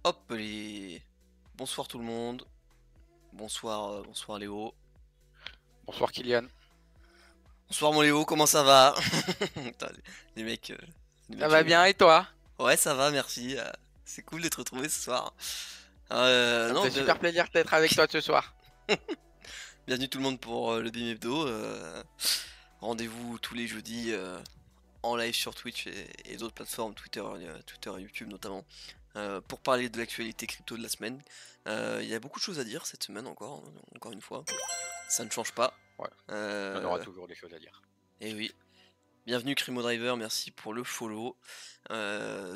Hop les... Bonsoir tout le monde. Bonsoir, bonsoir Léo. Bonsoir Kylian. Bonsoir mon Léo, comment ça va? Putain, les mecs, Ça va bien et toi? Ouais, ça va, merci. C'est cool d'être retrouvé ce soir. Ça me Non, fait super plaisir d'être avec toi ce soir. bienvenue tout le monde pour le BIM Hebdo. Rendez-vous tous les jeudis en live sur Twitch et d'autres plateformes, Twitter et YouTube notamment, pour parler de l'actualité crypto de la semaine. Il y a beaucoup de choses à dire cette semaine encore une fois. Ça ne change pas. Ouais, on aura toujours des choses à dire. Et oui. Bienvenue Crimo Driver, merci pour le follow.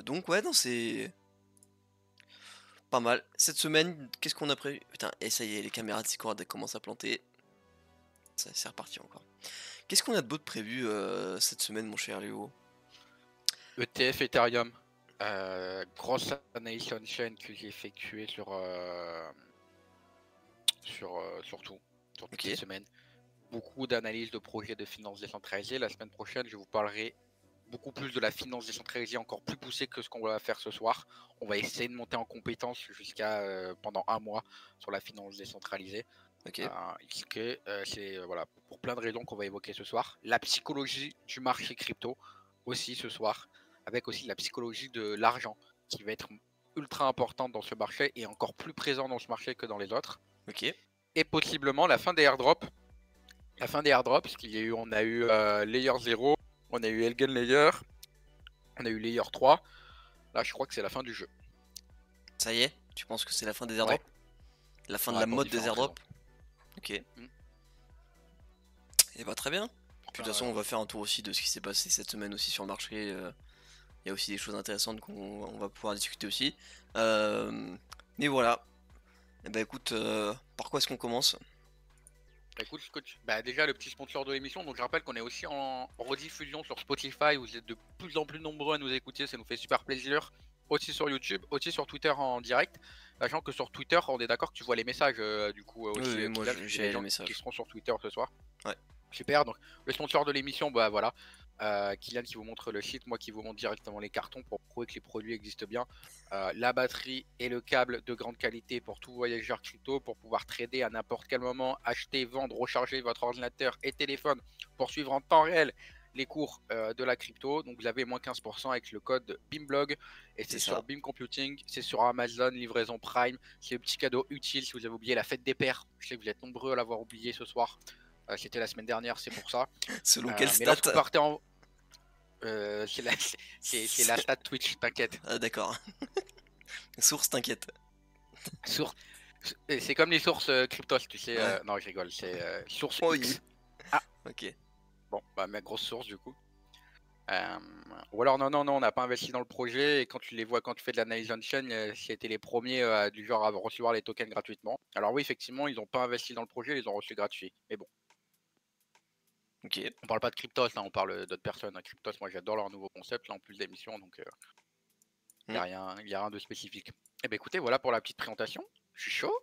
Donc ouais, non, c'est pas mal. Cette semaine, qu'est-ce qu'on a prévu? Putain, et ça y est, les caméras de Discord commencent à planter. Ça, c'est reparti encore. Qu'est-ce qu'on a de beau de prévu cette semaine, mon cher Léo? ETF Ethereum. Grosse analyse on-chain que j'ai effectuée sur toute Ok, cette semaine. Beaucoup d'analyses de projets de finances décentralisées. La semaine prochaine, je vous parlerai beaucoup plus de la finance décentralisée, encore plus poussée que ce qu'on va faire ce soir. On va essayer de monter en compétence jusqu'à pendant un mois sur la finance décentralisée. ok. C'est voilà, pour plein de raisons qu'on va évoquer ce soir. La psychologie du marché crypto aussi ce soir, avec aussi la psychologie de l'argent qui va être ultra importante dans ce marché et encore plus présent dans ce marché que dans les autres. Ok. Et possiblement la fin des airdrops. La fin des airdrops, parce qu'il y a eu, on a eu Layer 0, on a eu Elgen Layer, on a eu Layer 3. Là, je crois que c'est la fin du jeu. Ça y est, tu penses que c'est la fin des Ouais, airdrops? La fin de ouais, la pour mode des différentes raisons. airdrops? Ok. Mm. Et bah très bien. Pour Puis plein de toute de façon, on raisons. va faire un tour aussi de ce qui s'est passé cette semaine aussi sur le marché. Il y a aussi des choses intéressantes qu'on va pouvoir discuter aussi. Mais voilà. Et bah écoute, par quoi est-ce qu'on commence? Bah, écoute, bah, déjà le petit sponsor de l'émission, donc je rappelle qu'on est aussi en rediffusion sur Spotify, vous êtes de plus en plus nombreux à nous écouter, ça nous fait super plaisir. Aussi sur YouTube, aussi sur Twitter en direct. Sachant que sur Twitter, on est d'accord que tu vois les messages du coup Oui, aussi oui, moi Kylian, parce qu'il y a j'ai des les gens qui messages. seront sur Twitter ce soir. Ouais. Super, donc le sponsor de l'émission, bah voilà, Kylian qui vous montre le site, moi qui vous montre directement les cartons pour prouver que les produits existent bien. La batterie et le câble de grande qualité pour tout voyageur crypto, pour pouvoir trader à n'importe quel moment, acheter, vendre, recharger votre ordinateur et téléphone pour suivre en temps réel les cours de la crypto. Donc vous avez moins 15% avec le code BIMBLOG et C'est c'est ça. sur BIM Computing, c'est sur Amazon, livraison Prime. C'est le petit cadeau utile si vous avez oublié la fête des pères. Je sais que vous êtes nombreux à l'avoir oublié ce soir. C'était la semaine dernière, c'est pour ça. Selon quelle Mais stat? lorsque vous partez en. C'est la stat Twitch, t'inquiète. Ah, d'accord. Source, t'inquiète. Source. C'est comme les sources Cryptos, tu sais. Ouais. Non, je rigole, c'est source Oh, X. Ah, ok. bon, bah, ma grosse source du coup. Euh, Ou alors, non, on n'a pas investi dans le projet. Et quand tu les vois, quand tu fais de l'analyse on-chain, c'était les premiers du genre à recevoir les tokens gratuitement. Alors, oui, effectivement, ils n'ont pas investi dans le projet, ils ont reçu gratuit. Mais bon, Ok. on parle pas de Cryptos, hein, on parle d'autres personnes. Hein. Cryptos, moi j'adore leur nouveau concept, là en plus d'émission, donc. Il Hmm. n'y a rien de spécifique. Eh ben écoutez, voilà pour la petite présentation. Je suis chaud.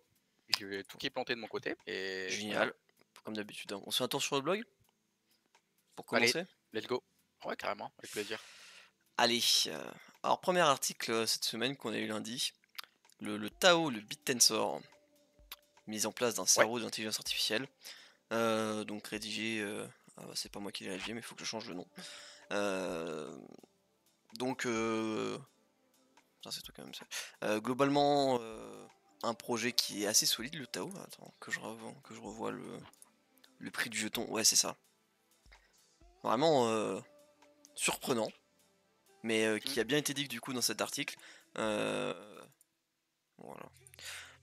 J'ai tout qui est planté de mon côté. Et voilà. Génial. Comme d'habitude, hein. On se fait un tour sur le blog pour Allez, commencer? let's go. Ouais, carrément, avec plaisir. Allez. Alors, premier article cette semaine qu'on a eu lundi. Le Tao, le BitTensor. Mise en place d'un Ouais. cerveau d'intelligence artificielle. Donc rédigé. Ah bah, c'est pas moi qui l'ai rédigé, mais il faut que je change le nom. Donc. Putain, c'est toi quand même ça. Globalement, un projet qui est assez solide, le Tao. Attends, que je revoie le prix du jeton. Ouais, c'est ça. Vraiment surprenant, mais Mm. qui a bien été dit du coup dans cet article. Euh, voilà.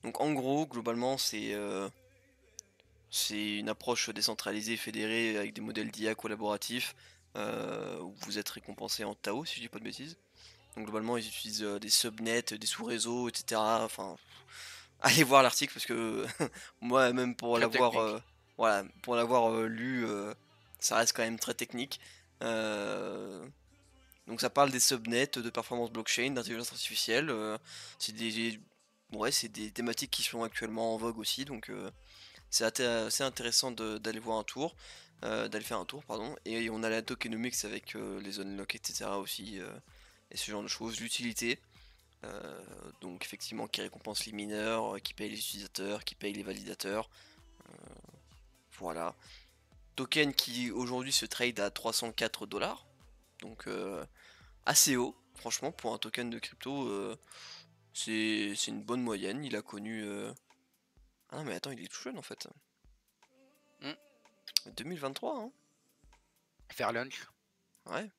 Donc en gros, globalement, c'est une approche décentralisée, fédérée, avec des modèles d'IA collaboratifs, où vous êtes récompensé en Tao, si je dis pas de bêtises. Donc globalement, ils utilisent des subnets, des sous-réseaux, etc. Enfin, allez voir l'article parce que moi, même pour Très l'avoir, technique. voilà, pour l'avoir lu, ça reste quand même très technique. Euh, donc ça parle des subnets, de performance blockchain, d'intelligence artificielle. C'est des, ouais, c'est des thématiques qui sont actuellement en vogue aussi. Donc c'est assez intéressant d'aller voir un tour, d'aller faire un tour, pardon. Et on a la tokenomics avec les unlocks, etc. aussi, et ce genre de choses, l'utilité. Donc effectivement qui récompense les mineurs, qui paye les utilisateurs, qui paye les validateurs. Voilà. Token qui aujourd'hui se trade à 304 $. Donc assez haut, franchement, pour un token de crypto, c'est une bonne moyenne. Il a connu. Ah non, mais attends, il est tout jeune en fait. Hmm. 2023, hein. Faire lunch. Ouais.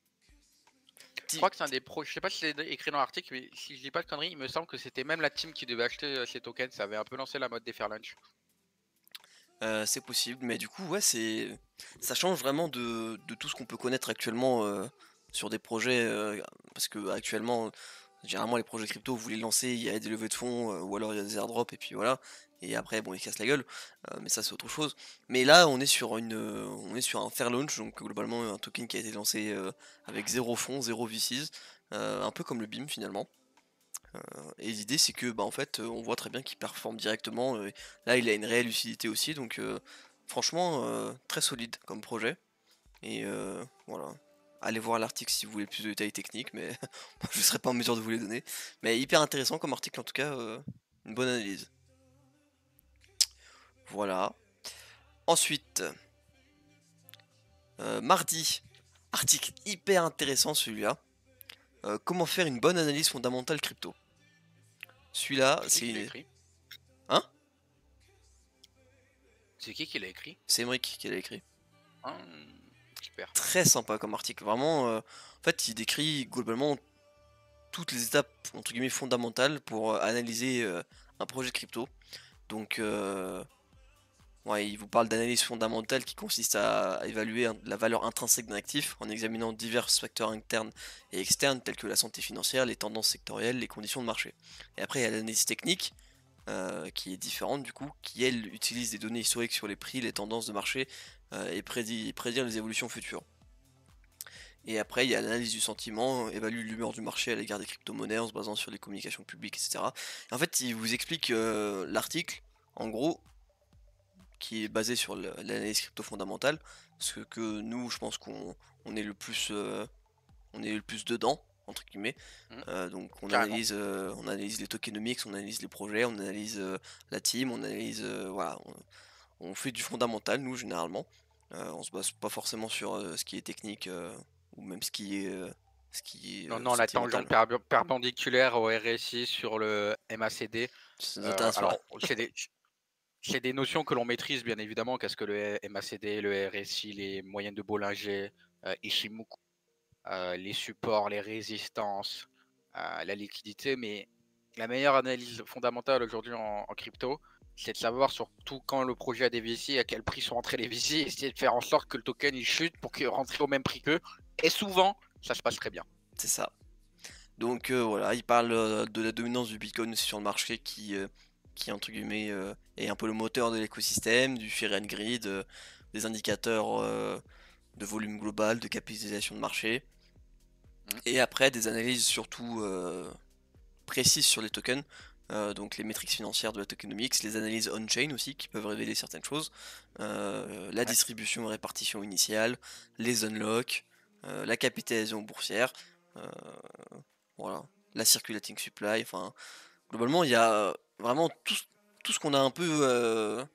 Je crois que c'est un des pros. Je sais pas si c'est écrit dans l'article, mais si je dis pas de conneries, il me semble que c'était même la team qui devait acheter ces tokens. Ça avait un peu lancé la mode des Fair Lunch. C'est possible, mais du coup, ouais, ça change vraiment de tout ce qu'on peut connaître actuellement sur des projets, parce que actuellement, généralement, les projets crypto, vous les lancez, il y a des levées de fonds, ou alors il y a des airdrops, et puis voilà, et après, bon, ils cassent la gueule, mais ça, c'est autre chose. Mais là, on est sur un fair launch, donc globalement, un token qui a été lancé avec zéro fonds, zéro VCs, un peu comme le BIM finalement. Et l'idée c'est que bah en fait on voit très bien qu'il performe directement. Là il a une réelle utilité aussi donc franchement très solide comme projet. Et voilà. Allez voir l'article si vous voulez plus de détails techniques, mais je ne serai pas en mesure de vous les donner. Mais hyper intéressant comme article en tout cas, une bonne analyse. Voilà. Ensuite, mardi, article hyper intéressant celui-là. Comment faire une bonne analyse fondamentale crypto. Celui-là, C'est qui l'a c'est... écrit? Hein? C'est qui l'a écrit? C'est Emric qui l'a écrit. Ah, super. Très sympa comme article, vraiment. En fait, il décrit globalement toutes les étapes entre guillemets fondamentales pour analyser un projet de crypto. Donc, ouais, il vous parle d'analyse fondamentale qui consiste à évaluer la valeur intrinsèque d'un actif en examinant divers facteurs internes et externes tels que la santé financière, les tendances sectorielles, les conditions de marché. Et après, il y a l'analyse technique qui est différente du coup, qui elle utilise des données historiques sur les prix, les tendances de marché et prédire les évolutions futures. Et après, il y a l'analyse du sentiment, évalue l'humeur du marché à l'égard des crypto-monnaies en se basant sur les communications publiques, etc. Et en fait, il vous explique l'article, en gros, qui est basé sur l'analyse crypto fondamentale, parce que nous, je pense qu'on on est le plus, on est le plus dedans, entre guillemets. Hmm, Donc carrément. on analyse les tokenomics, on analyse les projets, on analyse la team, on analyse, voilà, on fait du fondamental, nous, généralement. On se base pas forcément sur ce qui est technique ou même ce qui est Non, non, la tangente sentimental. perpendiculaire au RSI sur le MACD. Ça nous intéresse pas. Alors, c'est des notions que l'on maîtrise, bien évidemment. Qu'est-ce que le MACD, le RSI, les moyennes de Bollinger, Ishimoku, les supports, les résistances, la liquidité. Mais la meilleure analyse fondamentale aujourd'hui en crypto, c'est de savoir surtout quand le projet a des VC, à quel prix sont entrés les VC, et essayer de faire en sorte que le token il chute pour qu'il rentre au même prix qu'eux. Et souvent, ça se passe très bien. C'est ça. Donc voilà, il parle de la dominance du Bitcoin aussi sur le marché qui entre guillemets est un peu le moteur de l'écosystème, du fear and greed, des indicateurs de volume global, de capitalisation de marché. Mm. Et après des analyses surtout précises sur les tokens, donc les métriques financières de la tokenomics, les analyses on-chain aussi qui peuvent révéler certaines choses, la Ouais. distribution et répartition initiale, les unlocks, la capitalisation boursière, euh, voilà, la circulating supply, enfin globalement il y a vraiment tout ce qu'on a un peu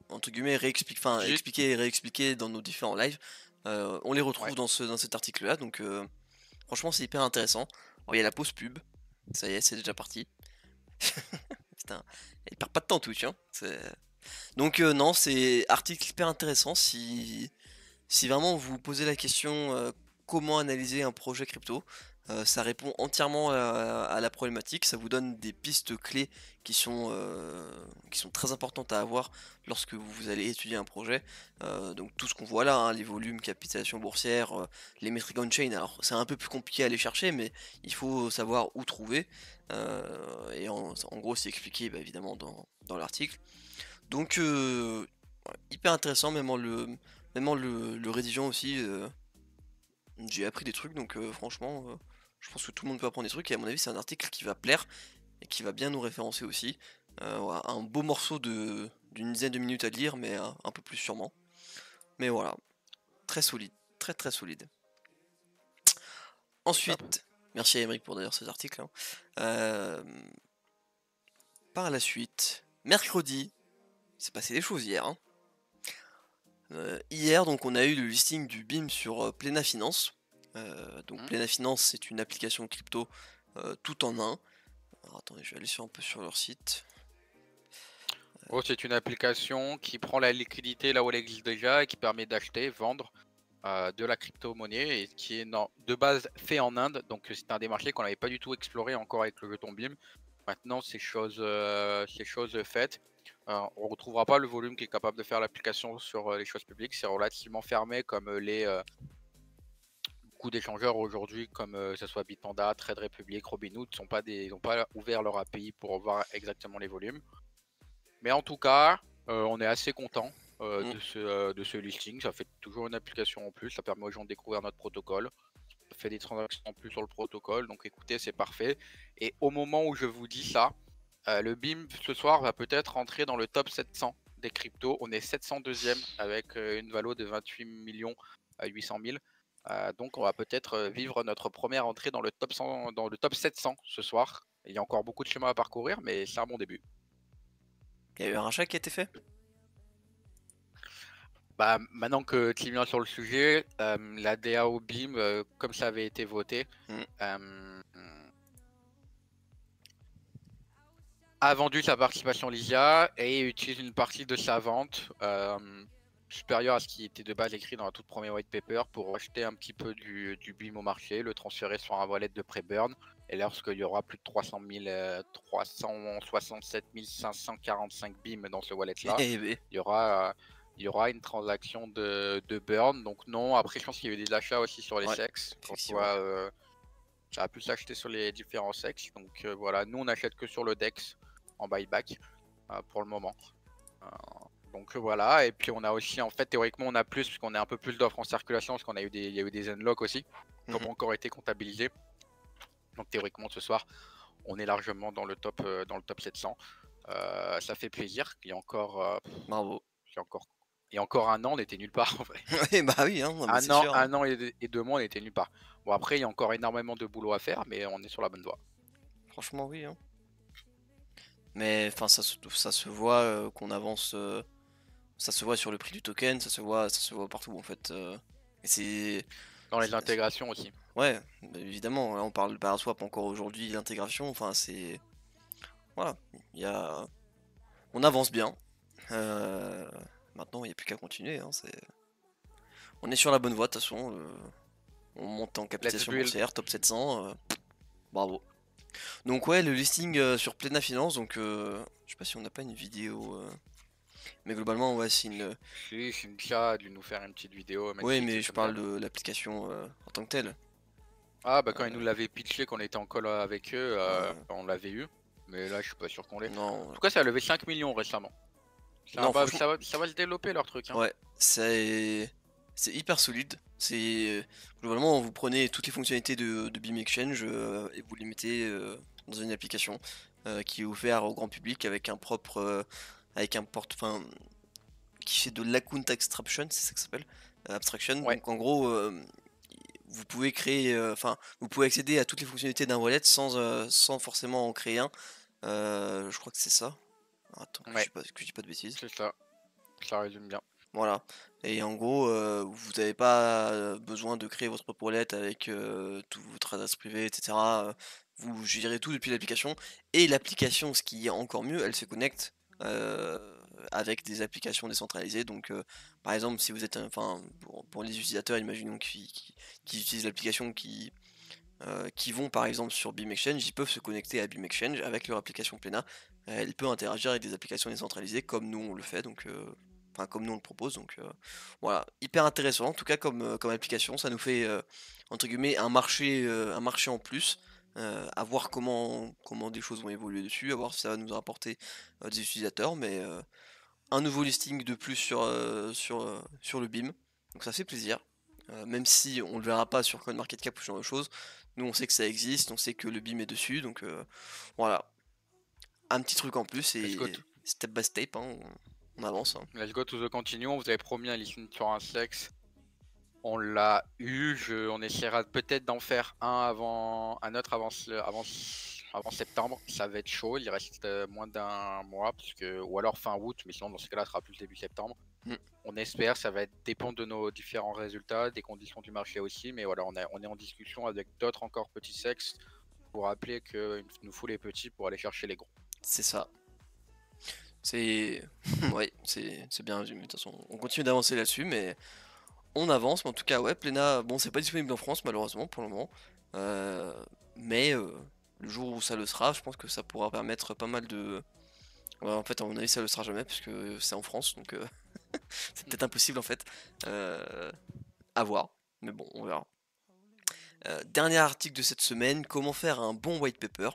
entre guillemets Dit, expliqué et réexpliqué dans nos différents lives, on les ouais. retrouve dans cet article là, donc franchement c'est hyper intéressant. Alors il y a la pause pub, ça y est c'est déjà parti. Putain, il perd pas de temps Twitch, hein. Donc non, c'est article hyper intéressant si vraiment vous vous posez la question comment analyser un projet crypto. Ça répond entièrement à la problématique, ça vous donne des pistes clés qui sont très importantes à avoir lorsque vous allez étudier un projet. Donc tout ce qu'on voit là, hein, les volumes, capitalisation boursière, les métriques on-chain, alors c'est un peu plus compliqué à aller chercher, mais il faut savoir où trouver. Et en gros c'est expliqué bah, évidemment dans l'article. Donc ouais, hyper intéressant, même en le rédigeant aussi, j'ai appris des trucs, donc franchement, je pense que tout le monde peut apprendre des trucs, et à mon avis c'est un article qui va plaire, et qui va bien nous référencer aussi. Voilà, un beau morceau d'une dizaine de minutes à lire, mais un peu plus sûrement. Mais voilà, très solide, très très solide. Au top. Ensuite, Merci à Emeric pour d'ailleurs ces articles, hein. Euh, Par la suite, mercredi, c'est passé des choses hier, hein. Hier, donc, on a eu le listing du BIM sur Plena Finance. Donc Plena Finance, c'est une application crypto tout en un. Alors, attendez, je vais aller un peu sur leur site. Oh, c'est une application qui prend la liquidité là où elle existe déjà et qui permet d'acheter, vendre de la crypto-monnaie et qui est de base fait en Inde. Donc c'est un des marchés qu'on n'avait pas du tout exploré encore avec le jeton BIM. Maintenant, c'est chose faite. On ne retrouvera pas le volume qui est capable de faire l'application sur les choses publiques. C'est relativement fermé comme beaucoup d'échangeurs aujourd'hui, comme que ce soit Bitpanda, Trade Republic, Robinhood, n'ont pas ouvert leur API pour voir exactement les volumes. Mais en tout cas, on est assez content de ce listing. Ça fait toujours une application en plus. Ça permet aux gens de découvrir notre protocole. Ça fait des transactions en plus sur le protocole. Donc écoutez, c'est parfait. Et au moment où je vous dis ça, le BIM ce soir va peut-être entrer dans le top 700 des cryptos. On est 702e avec une valo de 28 millions à 800 000. Donc on va peut-être vivre notre première entrée dans le top 100, dans le top 700 ce soir. Il y a encore beaucoup de chemin à parcourir, mais c'est un bon début. Il y a eu un rachat qui a été fait? Bah, maintenant que tu viens sur le sujet, la DAO BIM, comme ça avait été voté, a vendu sa participation Lysia et utilise une partie de sa vente supérieure à ce qui était de base écrit dans la toute première white paper pour acheter un petit peu du BIM au marché, le transférer sur un wallet de pré-burn. Et lorsqu'il y aura plus de 367 545 BIM dans ce wallet-là, il y aura une transaction de burn. Donc non, après je pense qu'il y a eu des achats aussi sur les sexes. Ça a pu s'acheter sur les différents sexes. Donc voilà, nous on n'achète que sur le DEX en buyback pour le moment. Donc voilà, et puis on a aussi, en fait, théoriquement, on a plus, puisqu'on a un peu plus d'offres en circulation, parce qu'il y a eu des unlocks aussi, qui n'ont pas encore été comptabilisés. Donc théoriquement, ce soir, on est largement dans le top 700. Ça fait plaisir. Il y a encore, Bravo. il y a encore un an, on était nulle part en vrai. Ouais, bah oui, hein, c'est sûr. Un an et 2 mois, on était nulle part. Bon, après, il y a encore énormément de boulot à faire, mais on est sur la bonne voie. Franchement, oui, hein. Mais enfin, ça se voit qu'on avance. Ça se voit sur le prix du token, ça se voit partout en fait. Et c'est. Dans les intégrations aussi. Ouais, bah, évidemment. Là, on parle de Paraswap encore aujourd'hui, l'intégration. Enfin, c'est. Voilà. Il y a. On avance bien. Maintenant, il n'y a plus qu'à continuer, hein, on est sur la bonne voie de toute façon. On monte en capitalisation boursière, top 700. Bravo. Donc ouais, le listing sur Plena Finance, donc je sais pas si on n'a pas une vidéo, mais globalement ouais c'est une... Si, Cynthia a dû nous faire une petite vidéo. Ouais, mais je parle de l'application en tant que telle. Ah bah quand ils nous l'avaient pitché, qu'on était en call avec eux, on l'avait eu. Mais là je suis pas sûr qu'on l'ait. Non. En tout cas ça a levé 5 millions récemment. Ça va se développer leur truc. Hein. Ouais, c'est hyper solide. C'est globalement vous prenez toutes les fonctionnalités de BIM Exchange et vous les mettez dans une application qui est ouverte au grand public avec un propre enfin qui fait de l'account extraction, c'est ça que ça s'appelle, abstraction. Ouais. Donc en gros vous pouvez créer, enfin vous pouvez accéder à toutes les fonctionnalités d'un wallet sans forcément en créer un. Je crois que c'est ça. Attends, Ouais. que je dis pas de bêtises. C'est ça. Ça résume bien. Voilà. Et en gros, vous n'avez pas besoin de créer votre propre wallet avec toute votre adresse privée, etc. Vous gérez tout depuis l'application. Et l'application, ce qui est encore mieux, elle se connecte avec des applications décentralisées. Donc, par exemple, si vous êtes, enfin, pour les utilisateurs, imaginons qui utilisent l'application, qui vont par exemple sur BIM Exchange, ils peuvent se connecter à BIM Exchange avec leur application Plena. Elle peut interagir avec des applications décentralisées comme nous on le fait, donc enfin comme nous on le propose, donc voilà, hyper intéressant en tout cas comme application. Ça nous fait entre guillemets un marché en plus. À voir comment des choses vont évoluer dessus, à voir si ça va nous rapporter des utilisateurs, mais un nouveau listing de plus sur le BIM, donc ça fait plaisir. Même si on le verra pas sur CoinMarketCap ou ce genre de choses, nous on sait que ça existe, on sait que le BIM est dessus, donc voilà. Un petit truc en plus et step by step, hein, on avance. Hein. Let's go to the continuum. Vous avez promis un listing sur un sexe. On l'a eu, on essaiera peut-être d'en faire un autre avant septembre. Ça va être chaud, il reste moins d'un mois, ou alors fin août, mais sinon dans ce cas-là, ce sera plus le début septembre. Mm. On espère, ça va dépendre de nos différents résultats, des conditions du marché aussi, mais voilà, on est en discussion avec d'autres encore petits sexes pour rappeler qu'il nous faut les petits pour aller chercher les gros. C'est ça. C'est ouais, c'est bien résumé. De toute façon, on continue d'avancer là-dessus, mais on avance. Mais en tout cas, ouais, Plena, bon, c'est pas disponible en France malheureusement pour le moment. Euh, mais le jour où ça le sera, je pense que ça pourra permettre pas mal de. Ouais, en fait, à mon avis, ça le sera jamais puisque c'est en France, donc c'est peut-être impossible en fait. À voir. Mais bon, on verra. Dernier article de cette semaine, comment faire un bon white paper.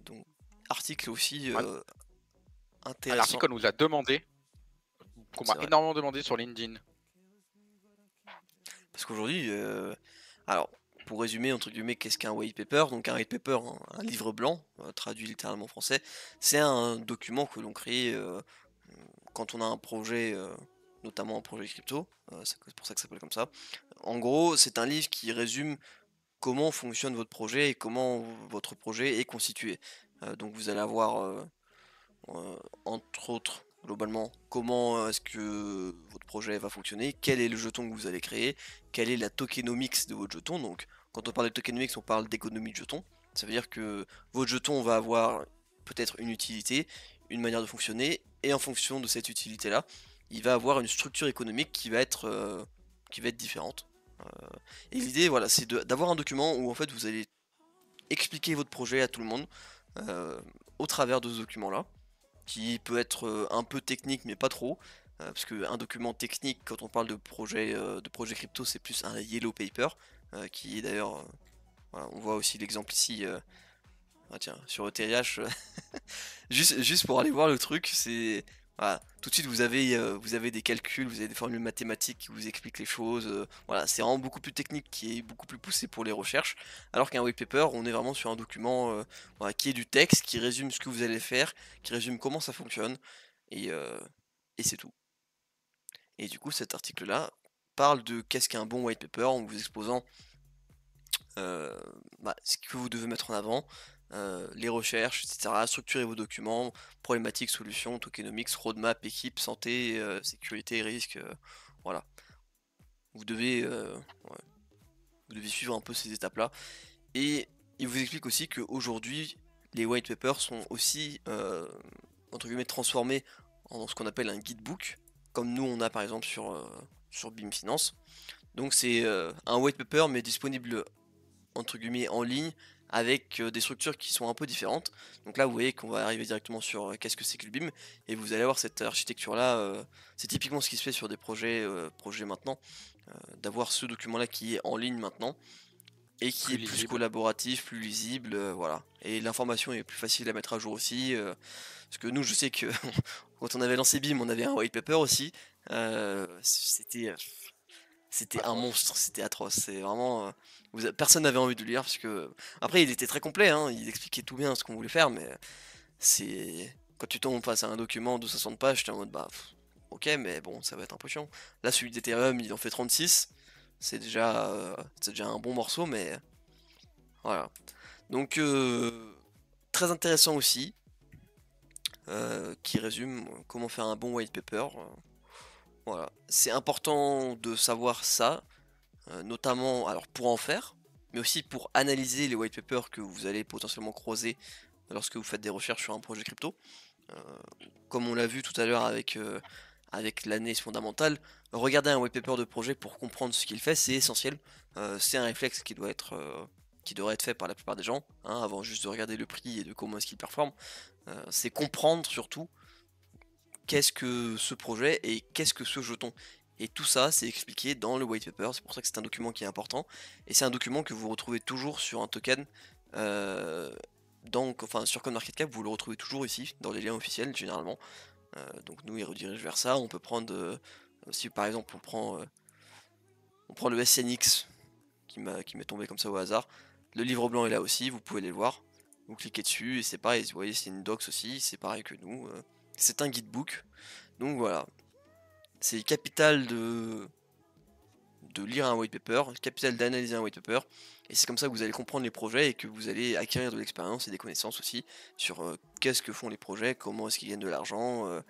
Donc, article aussi Un article intéressant. qu'on nous a demandé, qu'on m'a C'est vrai. énormément demandé sur LinkedIn. Parce qu'aujourd'hui, alors, pour résumer, entre guillemets, qu'est-ce qu'un white paper? Donc un white paper, un livre blanc, traduit littéralement en français, c'est un document que l'on crée quand on a un projet, notamment un projet crypto, c'est pour ça que ça s'appelle comme ça. En gros, c'est un livre qui résume comment fonctionne votre projet et comment votre projet est constitué. Donc vous allez avoir entre autres, globalement, comment est-ce que votre projet va fonctionner, quel est le jeton que vous allez créer, quelle est la tokenomics de votre jeton. Donc, quand on parle de tokenomics, on parle d'économie de jeton. Ça veut dire que votre jeton va avoir peut-être une utilité, une manière de fonctionner, et en fonction de cette utilité-là, il va avoir une structure économique qui va être différente. Euh, et l'idée, voilà, c'est d'avoir un document où en fait vous allez expliquer votre projet à tout le monde euh, au travers de ce document-là qui peut être un peu technique mais pas trop. Parce qu'un document technique, quand on parle de projet crypto, c'est plus un yellow paper, qui est d'ailleurs, voilà, on voit aussi l'exemple ici, ah tiens, sur ETH, juste pour aller voir le truc, c'est... Voilà, tout de suite vous avez des calculs, vous avez des formules mathématiques qui vous expliquent les choses, voilà, c'est vraiment beaucoup plus technique, qui est beaucoup plus poussé pour les recherches, alors qu'un white paper, on est vraiment sur un document voilà, qui est du texte, qui résume ce que vous allez faire, qui résume comment ça fonctionne, et, euh, et c'est tout. Et du coup, cet article-là parle de qu'est-ce qu'un bon white paper, en vous exposant euh, ce que vous devez mettre en avant, les recherches, etc. Structurer vos documents, problématiques, solutions, tokenomics, roadmap, équipe, santé, sécurité, risque, voilà. Vous devez, ouais, vous devez suivre un peu ces étapes-là. Et il vous explique aussi qu'aujourd'hui, les white papers sont aussi, entre guillemets, transformés en ce qu'on appelle un guidebook, comme nous on a par exemple sur BIM Finance. Donc c'est un white paper mais disponible entre guillemets en ligne avec des structures qui sont un peu différentes. Donc là vous voyez qu'on va arriver directement sur qu'est-ce que c'est que le BIM et vous allez avoir cette architecture là, c'est typiquement ce qui se fait sur des projets maintenant, d'avoir ce document là qui est en ligne maintenant et qui Plus est plus lisible. collaboratif, plus lisible, voilà. Et l'information est plus facile à mettre à jour aussi, parce que nous je sais que quand on avait lancé BIM on avait un white paper aussi, c'était un Atroce. monstre, c'était atroce. C'est vraiment. Personne n'avait envie de le lire parce que. Après, il était très complet, hein, il expliquait tout bien ce qu'on voulait faire, mais c'est. Quand tu tombes face à un document de 60 pages, t'es en mode bah. Ok, mais bon, ça va être un peu chiant. Là, celui d'Ethereum, il en fait 36. C'est déjà un bon morceau, mais voilà. Donc, très intéressant aussi, qui résume comment faire un bon white paper. Voilà. C'est important de savoir ça, notamment alors pour en faire, mais aussi pour analyser les white papers que vous allez potentiellement croiser lorsque vous faites des recherches sur un projet crypto. Euh, Comme on l'a vu tout à l'heure avec l'analyse fondamentale, regarder un white paper de projet pour comprendre ce qu'il fait, c'est essentiel. C'est un réflexe qui devrait être fait par la plupart des gens, hein, avant juste de regarder le prix et de comment est-ce qu'il performe. C'est comprendre surtout qu'est-ce que ce projet et qu'est-ce que ce jeton. Et tout ça, c'est expliqué dans le white paper, c'est pour ça que c'est un document qui est important. Et c'est un document que vous retrouvez toujours sur un token. euh, enfin, sur CoinMarketCap, vous le retrouvez toujours ici, dans les liens officiels, généralement. Donc nous, il redirige vers ça. On peut prendre, si par exemple, on prend le SNX, qui m'est tombé comme ça au hasard. Le livre blanc est là aussi, vous pouvez les voir. Vous cliquez dessus, et c'est pareil, vous voyez, c'est une docs aussi, c'est pareil que nous. C'est un guidebook. Donc voilà, c'est capital de lire un white paper, le capital d'analyser un white paper, et c'est comme ça que vous allez comprendre les projets et que vous allez acquérir de l'expérience et des connaissances aussi sur qu'est-ce que font les projets, comment est-ce qu'ils gagnent de l'argent,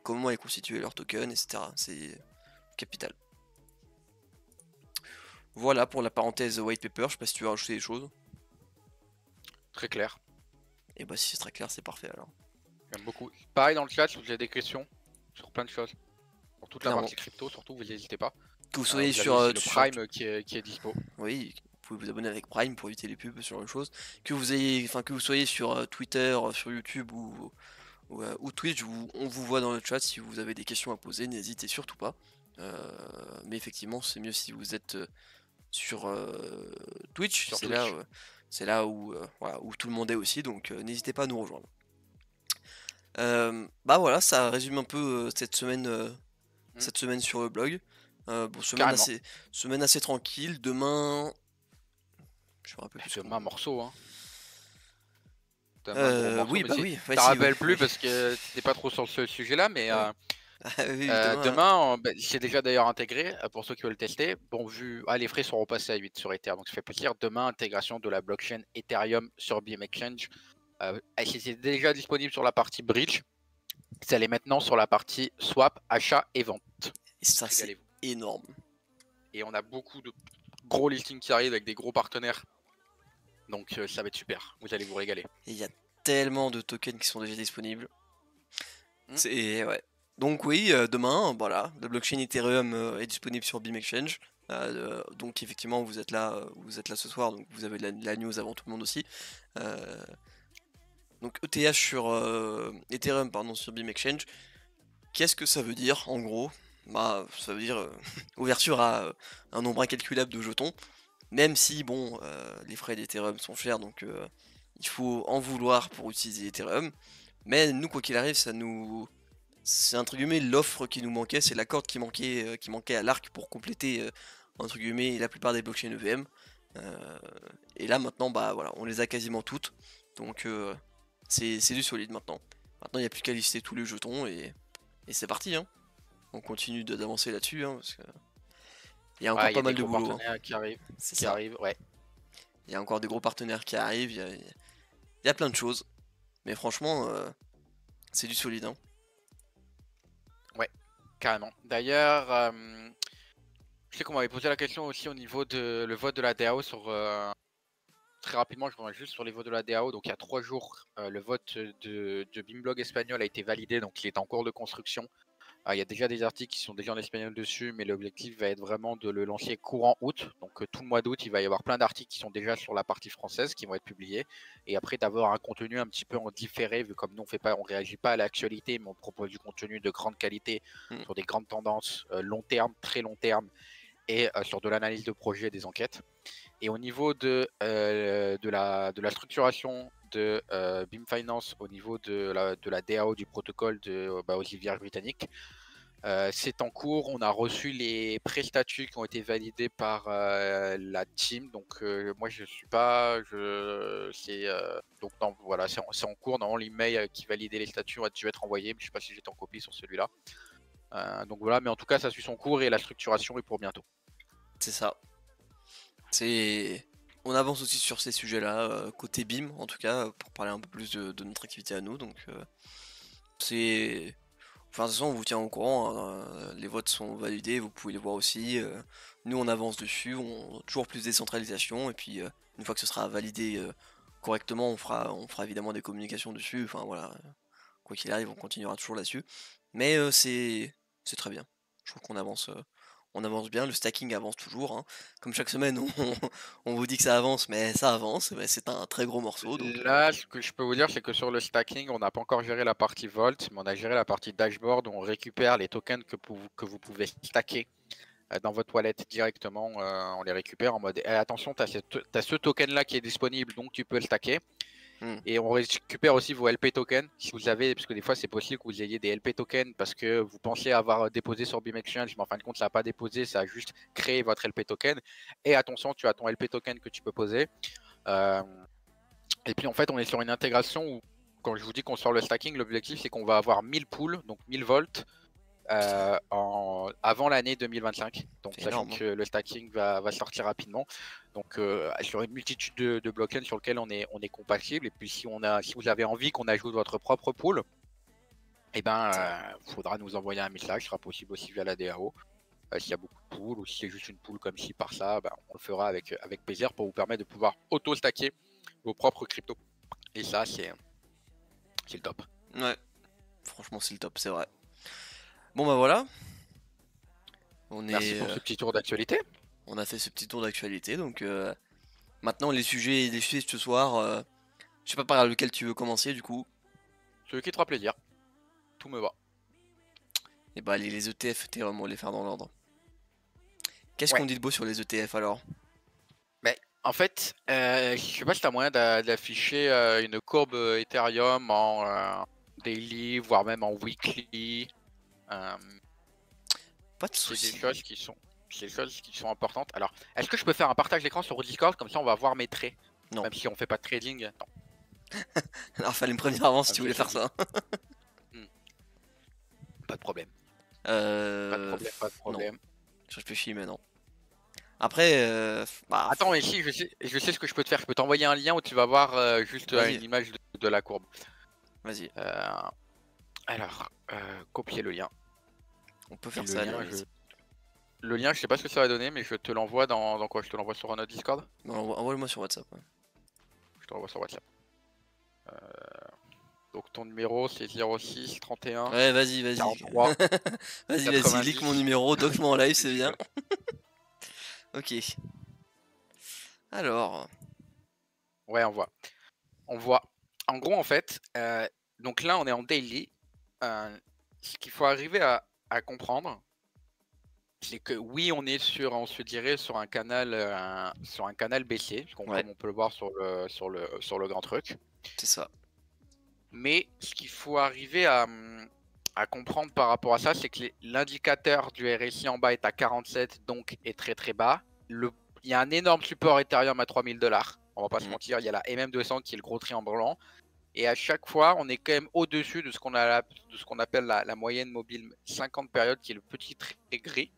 comment est constitué leur token, etc. C'est capital. Voilà pour la parenthèse white paper, je sais pas si tu veux rajouter des choses. Très clair. Et bah si c'est très clair, c'est parfait alors. J'aime beaucoup. Pareil dans le chat, si vous avez des questions sur plein de choses. Pour toute la Clairement. partie crypto, surtout, vous n'hésitez pas. Que vous soyez Vous avez sur, aussi le sur- Prime qui est dispo. Oui, vous pouvez vous abonner avec Prime pour éviter les pubs sur les choses. Que vous soyez sur Twitter, sur YouTube ou Twitch, on vous voit dans le chat si vous avez des questions à poser, n'hésitez surtout pas. Mais effectivement, c'est mieux si vous êtes sur Twitch, Sur c'est là où, voilà, où tout le monde est aussi, donc n'hésitez pas à nous rejoindre. Bah voilà, ça résume un peu cette semaine sur le blog. Bon, Carrément. semaine assez tranquille. Demain, je me rappelle plus. Demain, morceau, hein. Oui, bah oui. Je te rappelle plus parce que t'es pas trop sur ce sujet-là, mais Oui, demain, c'est déjà d'ailleurs intégré pour ceux qui veulent le tester. Bon, les frais sont repassés à 8 sur Ether, donc ça fait plaisir. Demain, intégration de la blockchain Ethereum sur BM Exchange. C'est déjà disponible sur la partie bridge. Ça l'est maintenant sur la partie swap, achat et vente. Et ça, c'est énorme. Et on a beaucoup de gros listings qui arrivent avec des gros partenaires. Donc ça va être super, vous allez vous régaler. Et il y a tellement de tokens qui sont déjà disponibles. C'est ouais. Donc oui, demain, voilà, la blockchain Ethereum est disponible sur Beam Exchange. Donc effectivement, vous êtes là ce soir, donc vous avez la news avant tout le monde aussi. Donc ETH sur Ethereum, pardon, sur Beam Exchange. Qu'est-ce que ça veut dire en gros? Bah, ça veut dire ouverture à un nombre incalculable de jetons. Même si, bon, les frais d'Ethereum sont chers, donc il faut en vouloir pour utiliser Ethereum. Mais nous, quoi qu'il arrive, c'est entre guillemets l'offre qui nous manquait, c'est la corde qui manquait à l'arc pour compléter entre guillemets la plupart des blockchains EVM. Et là maintenant, bah voilà, on les a quasiment toutes. Donc c'est du solide maintenant. Maintenant, il n'y a plus qu'à lister tous les jetons et c'est parti. Hein. On continue d'avancer là-dessus, hein, parce que il y a encore pas mal de boulot. Partenaires qui arrivent. C'est ça. Ouais. Il y a encore des gros partenaires qui arrivent. Il y a plein de choses. Mais franchement, c'est du solide. Hein. Ouais, carrément. D'ailleurs, je sais qu'on m'avait posé la question aussi au niveau de le vote de la DAO sur. Très rapidement, je reviens juste sur les votes de la DAO. Donc il y a 3 jours, le vote de Bimblog espagnol a été validé, donc il est en cours de construction. Il y a déjà des articles qui sont déjà en espagnol dessus, mais l'objectif va être vraiment de le lancer courant août. Donc tout le mois d'août, il va y avoir plein d'articles qui sont déjà sur la partie française qui vont être publiés. Et après d'avoir un contenu un petit peu en différé, vu comme nous on réagit pas à l'actualité, mais on propose du contenu de grande qualité sur des grandes tendances long terme, très long terme, et sur de l'analyse de projet et des enquêtes. Et au niveau de la structuration de Beam Finance, au niveau de la DAO du protocole aux rivières britanniques, c'est en cours. On a reçu les pré-statuts qui ont été validés par la team. Donc moi je suis pas, donc voilà, c'est en cours. Normalement l'email qui validait les statuts a dû être envoyé, mais je sais pas si j'étais en copie sur celui-là. Donc voilà, mais en tout cas ça suit son cours et la structuration est pour bientôt. C'est ça. On avance aussi sur ces sujets-là, côté BIM en tout cas, pour parler un peu plus de notre activité à nous. Donc c'est. Enfin, de toute façon, on vous tient au courant, hein, les votes sont validés, vous pouvez les voir aussi. Nous, on avance dessus, on a toujours plus de décentralisation, et puis une fois que ce sera validé correctement, on fera évidemment des communications dessus. Enfin voilà, quoi qu'il arrive, on continuera toujours là-dessus. Mais c'est très bien. Je trouve qu'on avance. On avance bien, le stacking avance toujours. Hein. Comme chaque semaine, on vous dit que ça avance, mais ça avance. Mais c'est un très gros morceau. Donc, là, ce que je peux vous dire, c'est que sur le stacking, on n'a pas encore géré la partie Vault, mais on a géré la partie dashboard où on récupère les tokens que vous pouvez stacker dans votre wallet directement. On les récupère en mode attention, tu as ce token là qui est disponible, donc tu peux le stacker. Et on récupère aussi vos LP tokens si vous avez, parce que des fois c'est possible que vous ayez des LP tokens parce que vous pensez avoir déposé sur Beam Exchange, mais en fin de compte ça n'a pas déposé, ça a juste créé votre LP token. Et attention, tu as ton LP token que tu peux poser. Et puis en fait on est sur une intégration où, quand je vous dis qu'on sort le stacking, l'objectif c'est qu'on va avoir 1000 pools, donc 1000 volts, avant l'année 2025. Donc, C'est sachant énorme, hein. que le stacking va sortir rapidement. Donc, sur une multitude de blockchains sur lesquels on est compatible. Et puis, si vous avez envie qu'on ajoute votre propre pool, eh ben, faudra nous envoyer un message. Ce sera possible aussi via la DAO. S'il y a beaucoup de pools ou si c'est juste une pool comme ci par ça, ben, on le fera avec plaisir pour vous permettre de pouvoir auto-stacker vos propres cryptos. Et ça, c'est le top. Ouais, franchement, c'est le top, c'est vrai. Bon, bah voilà. Merci pour ce petit tour d'actualité. On a fait ce petit tour d'actualité, donc maintenant les sujets de ce soir, je sais pas par lequel tu veux commencer du coup. Ce qui te fera plaisir. Tout me va. Et bah les ETF Ethereum, on va les faire dans l'ordre. Qu'est-ce Ouais. qu'on dit de beau sur les ETF alors? Mais en fait, je sais pas si tu as moyen d'afficher une courbe Ethereum en daily, voire même en weekly. Pas de C'est soucis. des choses qui sont importantes. Alors, est-ce que je peux faire un partage d'écran sur Discord, comme ça on va voir mes traits? Non. Même si on fait pas de trading. Non. Alors fallait me prévenir avant si tu voulais faire ça. Pas de problème. Pas de problème. Non. Je réfléchis mais non. Après, bah, Attends, mais si, je sais ce que je peux te faire. Je peux t'envoyer un lien où tu vas voir juste une image de la courbe. Vas-y. Alors, copier le lien. On peut faire ça. Le lien, je sais pas ce que ça va donner, mais je te l'envoie dans quoi? Je te l'envoie sur un autre Discord? Non, envoie-le-moi sur WhatsApp. Ouais. Je te l'envoie sur WhatsApp. Donc ton numéro c'est 06 31. Ouais, vas-y. 43. Vas-y, leak mon numéro, doc-moi en live, c'est bien. Ok. Alors. Ouais, on voit. En gros, en fait, donc là, on est en daily. Ce qu'il faut arriver à comprendre, c'est que oui, on se dirait sur un canal baissier, comme on peut le voir sur le grand truc. C'est ça. Mais ce qu'il faut arriver à comprendre par rapport à ça, c'est que l'indicateur du RSI en bas est à 47, donc est très très bas. Il y a un énorme support Ethereum à 3000 $. On va pas se mentir, il y a la MM200 qui est le gros triangle blanc. Et à chaque fois, on est quand même au-dessus de ce qu'on appelle la moyenne mobile 50 périodes, qui est le petit trait gris.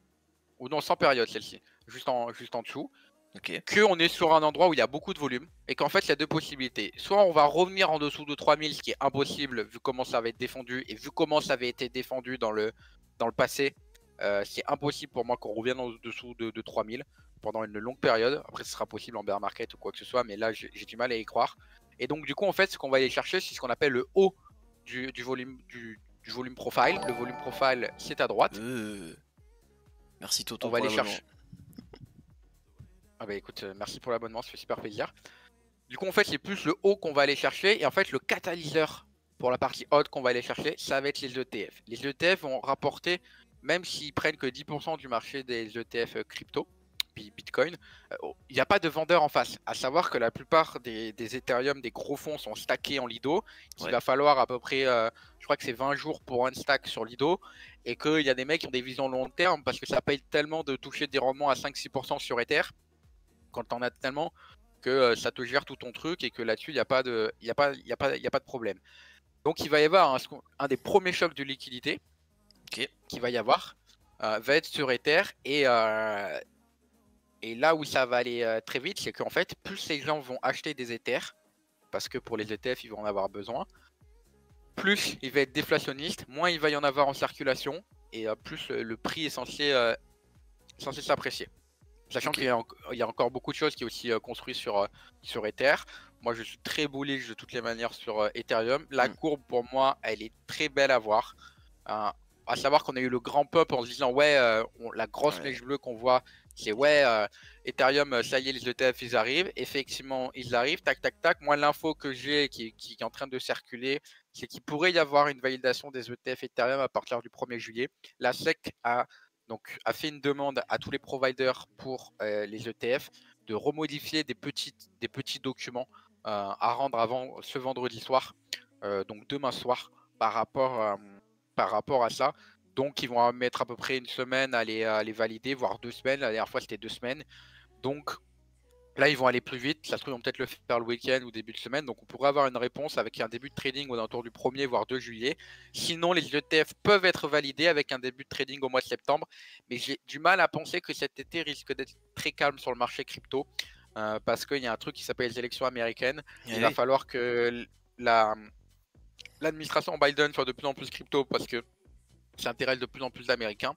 Ou non, 100 périodes celle-ci, juste en dessous. Ok. Qu'on est sur un endroit où il y a beaucoup de volume et qu'en fait il y a deux possibilités. Soit on va revenir en dessous de 3000, ce qui est impossible vu comment ça va être défendu et vu comment ça avait été défendu dans le passé. C'est impossible pour moi qu'on revienne en dessous de 3000 pendant une longue période. Après ce sera possible en bear market ou quoi que ce soit, mais là j'ai du mal à y croire. Et donc du coup en fait ce qu'on va aller chercher, c'est ce qu'on appelle le haut du volume profile. Le volume profile c'est à droite. Merci Toto. On va aller chercher. Ah bah écoute, merci pour l'abonnement, ça fait super plaisir. Du coup en fait c'est plus le haut qu'on va aller chercher et en fait le catalyseur pour la partie haute qu'on va aller chercher, ça va être les ETF. Les ETF vont rapporter, même s'ils prennent que 10% du marché des ETF crypto, puis Bitcoin, il n'y a pas de vendeur en face. À savoir que la plupart des Ethereum, des gros fonds sont stackés en Lido, qu'il va falloir à peu près, je crois que c'est 20 jours pour un stack sur Lido, et qu'il y a des mecs qui ont des visions long terme parce que ça paye tellement de toucher des rendements à 5-6% sur Ether quand t'en as tellement que ça te gère tout ton truc et que là-dessus il n'y a pas de problème. Donc il va y avoir un des premiers chocs de liquidité qu'il va y avoir va être sur Ether et là où ça va aller très vite, c'est qu'en fait plus les gens vont acheter des Ethers parce que pour les ETF ils vont en avoir besoin, plus il va être déflationniste, moins il va y en avoir en circulation et plus le prix est censé s'apprécier. Sachant qu'il y a encore beaucoup de choses qui est aussi construit sur Ether. Moi, je suis très bullish de toutes les manières sur Ethereum. La courbe, pour moi, elle est très belle à voir. À savoir qu'on a eu le grand pop en se disant, ouais, la grosse mèche bleue qu'on voit, c'est ouais, Ethereum, ça y est, les ETF, ils arrivent. Effectivement, ils arrivent, tac, tac, tac. Moi, l'info que j'ai qui est en train de circuler, c'est qu'il pourrait y avoir une validation des ETF Ethereum à partir du 1er juillet. La SEC a fait une demande à tous les providers pour les ETF de remodifier des petits documents à rendre avant ce vendredi soir, donc demain soir, par rapport à ça. Donc ils vont mettre à peu près une semaine à les valider, voire 2 semaines. La dernière fois c'était 2 semaines. Donc Là, ils vont aller plus vite. Ça se trouve, ils vont peut-être le faire le week-end ou début de semaine. Donc, on pourrait avoir une réponse avec un début de trading aux alentours du 1er voire 2 juillet. Sinon, les ETF peuvent être validés avec un début de trading au mois de septembre. Mais j'ai du mal à penser que cet été risque d'être très calme sur le marché crypto. Parce qu'il y a un truc qui s'appelle les élections américaines. Il va falloir que l'administration Biden soit de plus en plus crypto parce que ça intéresse de plus en plus d'Américains.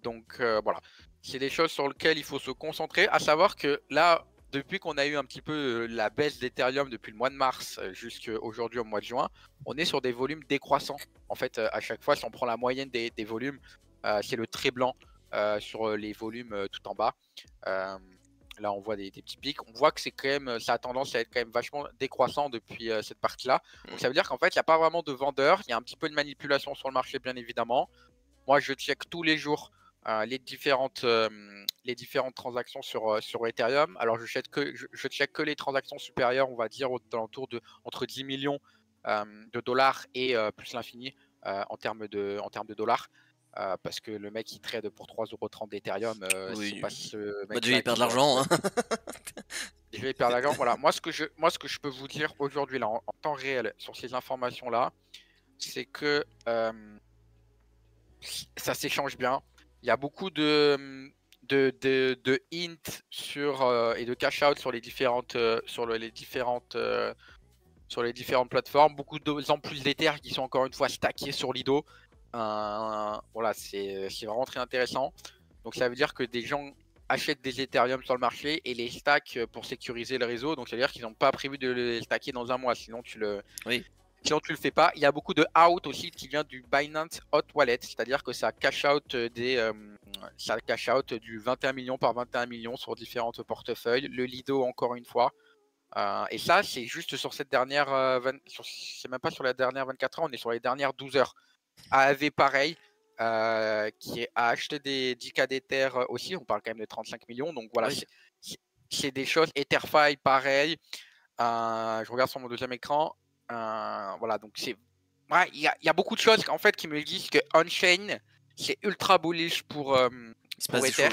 Donc voilà, c'est des choses sur lesquelles il faut se concentrer. À savoir que là, depuis qu'on a eu un petit peu la baisse d'Ethereum depuis le mois de mars jusqu'à aujourd'hui au mois de juin, on est sur des volumes décroissants. En fait, à chaque fois, si on prend la moyenne des volumes, c'est le trait blanc sur les volumes tout en bas. Là, on voit des petits pics. On voit que c'est quand même, ça a tendance à être quand même vachement décroissant depuis cette partie-là. Donc ça veut dire qu'en fait, il n'y a pas vraiment de vendeurs. Il y a un petit peu de manipulation sur le marché, bien évidemment. Moi, je check tous les jours les différentes transactions sur Ethereum. Alors, je check que les transactions supérieures, on va dire, autour de entre 10 millions de dollars et plus l'infini en termes de dollars. Parce que le mec, il trade pour 3,30 € d'Ethereum. C'est pas ce Bah, déjà, mec-là il perd qui de l'argent. Hein. Je vais perdre l'argent. Voilà. Moi, ce que je peux vous dire aujourd'hui, là, en temps réel, sur ces informations-là, c'est que ça s'échange bien. Il y a beaucoup de hints sur, et de cash out sur les différentes, sur les différentes plateformes. Beaucoup en plus d'Ether qui sont encore une fois stackés sur Lido. Voilà, c'est vraiment très intéressant. Donc ça veut dire que des gens achètent des Ethereum sur le marché et les stack pour sécuriser le réseau. Donc ça veut dire qu'ils n'ont pas prévu de les stacker dans un mois, sinon tu le fais pas. Il y a beaucoup de out aussi qui vient du Binance Hot Wallet, c'est-à-dire que ça cash out du 21 millions par 21 millions sur différentes portefeuilles. Le Lido encore une fois. Et ça, c'est juste sur cette dernière, c'est même pas sur la dernière 24 heures, on est sur les dernières 12 heures. AAV pareil, qui a acheté des 10K d'Ether aussi, on parle quand même de 35 millions. Donc voilà, c'est des choses. EtherFi pareil. Je regarde sur mon deuxième écran. Voilà, donc c'est. Il y a beaucoup de choses en fait qui me disent que on-chain c'est ultra bullish pour Ether.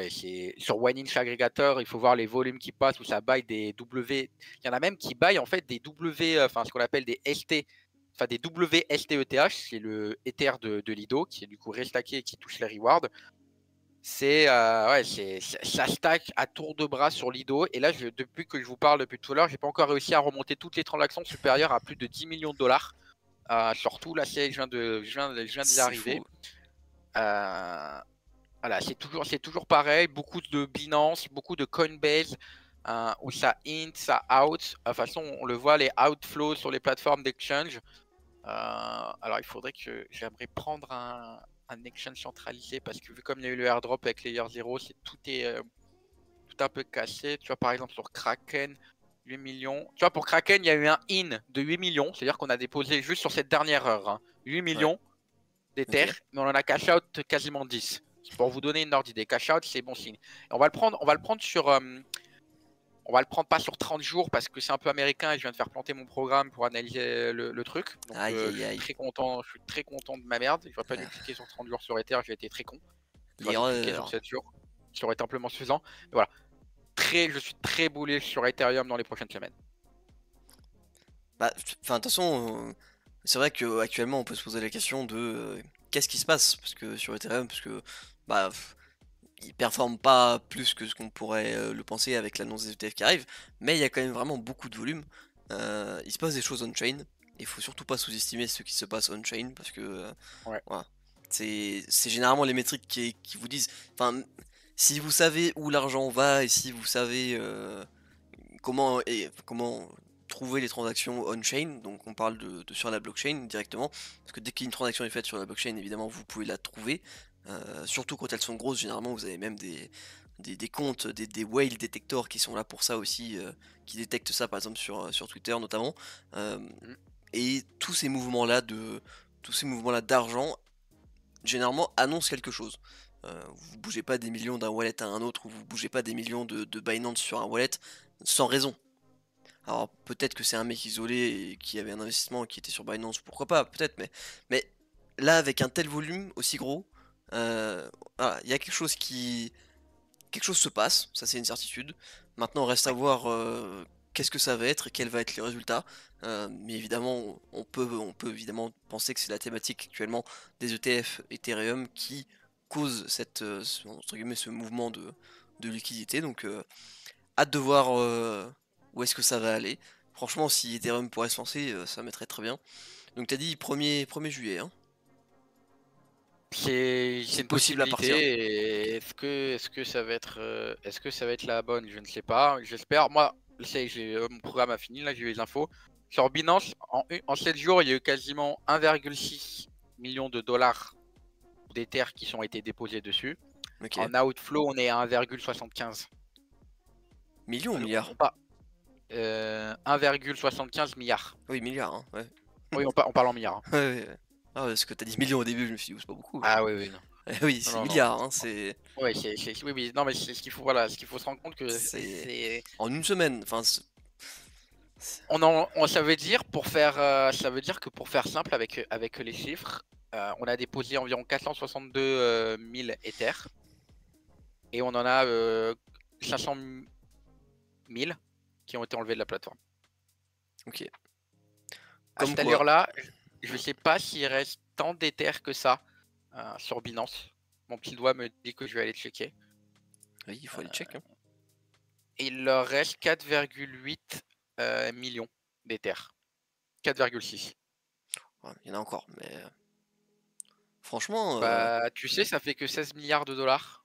C'est sur OneInch Aggregator, il faut voir les volumes qui passent où ça buy des W. Il y en a même qui buy en fait des W, enfin ce qu'on appelle des ST, enfin des WSTETH, c'est le Ether de Lido qui est du coup restacké et qui touche les rewards. Ça stack à tour de bras sur Lido. Et là, depuis que je vous parle depuis tout à l'heure, j'ai pas encore réussi à remonter toutes les transactions supérieures à plus de 10 millions de dollars. Surtout là, je viens d'y arriver. Voilà, c'est toujours pareil. Beaucoup de Binance, beaucoup de Coinbase, où ça in, ça out. De toute façon, on le voit, les outflows sur les plateformes d'exchange. Alors, il faudrait que j'aimerais prendre un exchange centralisé parce que vu comme il y a eu le airdrop avec Layer 0, tout un peu cassé. Tu vois, par exemple, sur Kraken, 8 millions. Tu vois, pour Kraken, il y a eu un in de 8 millions. C'est-à-dire qu'on a déposé juste sur cette dernière heure 8 millions d'Ether, mais on en a cash out quasiment 10. Pour vous donner une ordre d'idée, cash out, c'est bon signe. Et on va le prendre sur. On va le prendre pas sur 30 jours parce que c'est un peu américain et je viens de faire planter mon programme pour analyser le truc. Donc je suis très content de ma merde. Je vais pas dû cliquer sur 30 jours sur Ether, j'ai été très con. J'ai cliqué sur 7 jours. Ça aurait été amplement suffisant. Mais voilà. Je suis très bullish sur Ethereum dans les prochaines semaines. Bah, enfin, de toute façon, c'est vrai qu'actuellement on peut se poser la question de qu'est-ce qui se passe parce que sur Ethereum, parce que bah il performe pas plus que ce qu'on pourrait le penser avec l'annonce des ETF qui arrive, mais il y a quand même vraiment beaucoup de volume. Il se passe des choses on-chain. Il faut surtout pas sous-estimer ce qui se passe on-chain parce que voilà, c'est généralement les métriques qui vous disent. Enfin, si vous savez où l'argent va et si vous savez comment trouver les transactions on-chain, donc on parle de sur la blockchain directement, parce que dès qu'une transaction est faite sur la blockchain, évidemment vous pouvez la trouver. Surtout quand elles sont grosses, généralement vous avez même des comptes, des whale detectors qui sont là pour ça aussi, qui détectent ça par exemple sur Twitter notamment. Et tous ces mouvements-là d'argent, généralement annoncent quelque chose. Vous bougez pas des millions d'un wallet à un autre, ou vous bougez pas des millions de Binance sur un wallet sans raison. Alors peut-être que c'est un mec isolé et qui avait un investissement qui était sur Binance, pourquoi pas, peut-être, mais là avec un tel volume aussi gros, il y a quelque chose qui quelque chose se passe, ça c'est une certitude. Maintenant, reste à Ouais. voir qu'est-ce que ça va être et quels vont être les résultats. Mais évidemment, on peut évidemment penser que c'est la thématique actuellement des ETF Ethereum qui cause entre guillemets, ce mouvement de liquidité. Donc, hâte de voir où est-ce que ça va aller. Franchement, si Ethereum pourrait se lancer, ça mettrait très bien. Donc, t'as dit 1er juillet, hein. C'est C'est une possible à possibilité. partir. Et est-ce que ça va être est-ce que ça va être la bonne? Je ne sais pas. J'espère. Moi, mon programme a fini. Là, j'ai eu les infos. Sur Binance, en 7 jours, il y a eu quasiment 1,6 million de dollars d'Ether qui sont été déposés dessus. Ok. En outflow, on est à 1,75. Millions ou milliards? On pas 1,75 milliards. Oui, milliards, hein, ouais. Oui, on parle en milliards, hein. Ouais, ouais, ouais. Ah ouais, parce que t'as dit millions au début, je me suis dit: «Oh, c'est pas beaucoup». Ah oui, oui, non. Oui, Non, c'est non, non. milliards, hein, c'est Ouais, oui, oui. Non, mais c'est ce qu'il faut, voilà, ce qu'il faut se rendre compte que c'est c'est. en une semaine, enfin, Ça veut dire ça veut dire que pour faire simple avec les chiffres, on a déposé environ 462 000 Ethers et on en a 500 000 qui ont été enlevés de la plateforme. OK. À Comme cette quoi, allure-là, je ne sais pas s'il reste tant d'Ethers que ça sur Binance. Mon petit doigt me dit que je vais aller checker. oui, il faut aller check, hein. Il leur reste 4,8 millions d'Ethers. 4,6. Ouais, il y en a encore, mais franchement, Bah, tu sais, ça fait que 16 milliards de dollars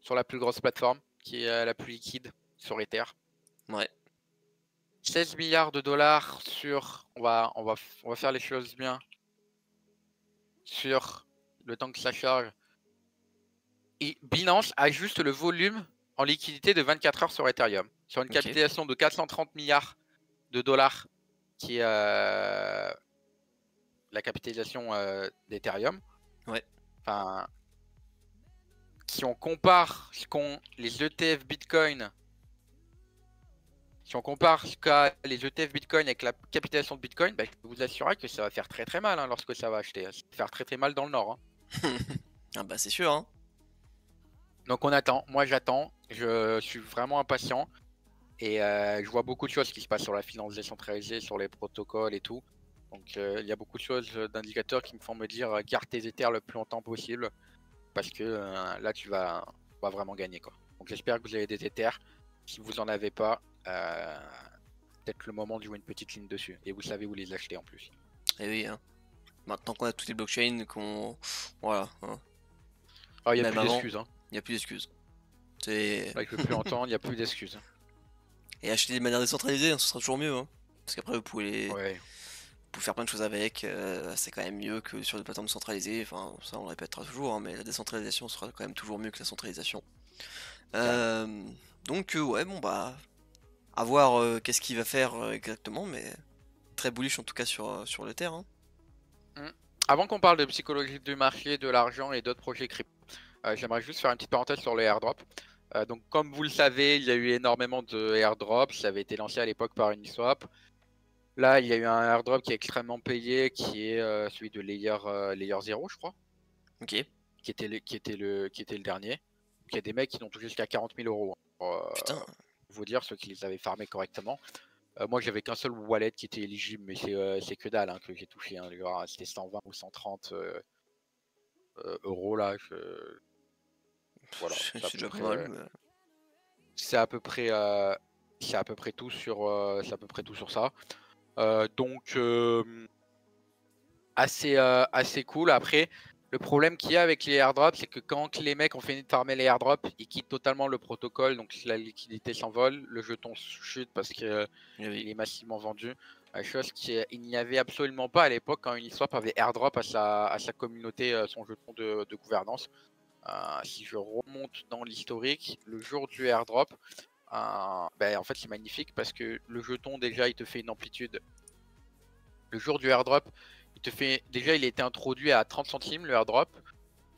sur la plus grosse plateforme, qui est la plus liquide sur Ether. ouais, 16 milliards de dollars sur, on va faire les choses bien, sur le temps que ça charge. Et Binance a juste le volume en liquidité de 24 heures sur Ethereum, sur une OK, capitalisation de 430 milliards de dollars, qui est la capitalisation d'Ethereum. ouais, Enfin, si on compare ce qu'ont les ETF Bitcoin, si on compare les ETF Bitcoin avec la capitalisation de Bitcoin, bah, je peux vous assurer que ça va faire très très mal hein, lorsque ça va acheter. Ça va faire très très mal dans le nord, hein. ah bah, c'est sûr, hein. Donc on attend, moi j'attends, je suis vraiment impatient. Et je vois beaucoup de choses qui se passent sur la finance décentralisée, sur les protocoles et tout. Donc il y a beaucoup de choses, d'indicateurs qui me font me dire garde tes Ethers le plus longtemps possible. Parce que là tu vas vraiment gagner quoi. Donc j'espère que vous avez des Ethers. Si vous en avez pas, peut-être le moment de jouer une petite ligne dessus. Et vous savez où les acheter en plus. Et oui, hein. Maintenant qu'on a toutes les blockchains, voilà, hein. Ah, il n'y a Même plus avant, d'excuses, hein. il y a plus d'excuses. C'est Avec le plus longtemps, il n'y a plus d'excuses. et acheter de manière décentralisée, hein, ce sera toujours mieux, hein. Parce qu'après vous Ouais. pouvez faire plein de choses avec, c'est quand même mieux que sur des plateformes centralisées, enfin ça on le répétera toujours, hein, mais la décentralisation sera quand même toujours mieux que la centralisation. Carrément. Euh, donc ouais, bon bah, à voir qu'est-ce qu'il va faire exactement, mais très bullish en tout cas sur le terre, hein. Mm. Avant qu'on parle de psychologie du marché, de l'argent et d'autres projets crypto, j'aimerais juste faire une petite parenthèse sur les airdrops. Donc, comme vous le savez, il y a eu énormément de airdrops. Ça avait été lancé à l'époque par Uniswap. Là, il y a eu un airdrop qui est extrêmement payé, qui est celui de Layer 0, je crois, Ok, qui était le dernier. Il y a des mecs qui l'ont touché jusqu'à 40 000 euros, hein, putain, pour vous dire, ceux qui les avaient farmés correctement. Moi, j'avais qu'un seul wallet qui était éligible, mais c'est que dalle hein, que j'ai touché, hein. C'était 120 ou 130 euros là. Voilà, c'est déjà pas mal, mais... c'est à peu près, c'est à peu près tout sur, c'est à peu près tout sur ça. Donc assez cool. Après, le problème qu'il y a avec les airdrops, c'est que quand les mecs ont fini de farmer les airdrops, ils quittent totalement le protocole, donc la liquidité s'envole, le jeton chute parce qu'il Oui, est massivement vendu. Chose qu'il n'y avait absolument pas à l'époque quand Uniswap avait airdrop à sa communauté son jeton de gouvernance. Si je remonte dans l'historique, le jour du airdrop, ben, en fait c'est magnifique parce que le jeton déjà il te fait une amplitude. Le jour du airdrop, déjà il a été introduit à 30 centimes le airdrop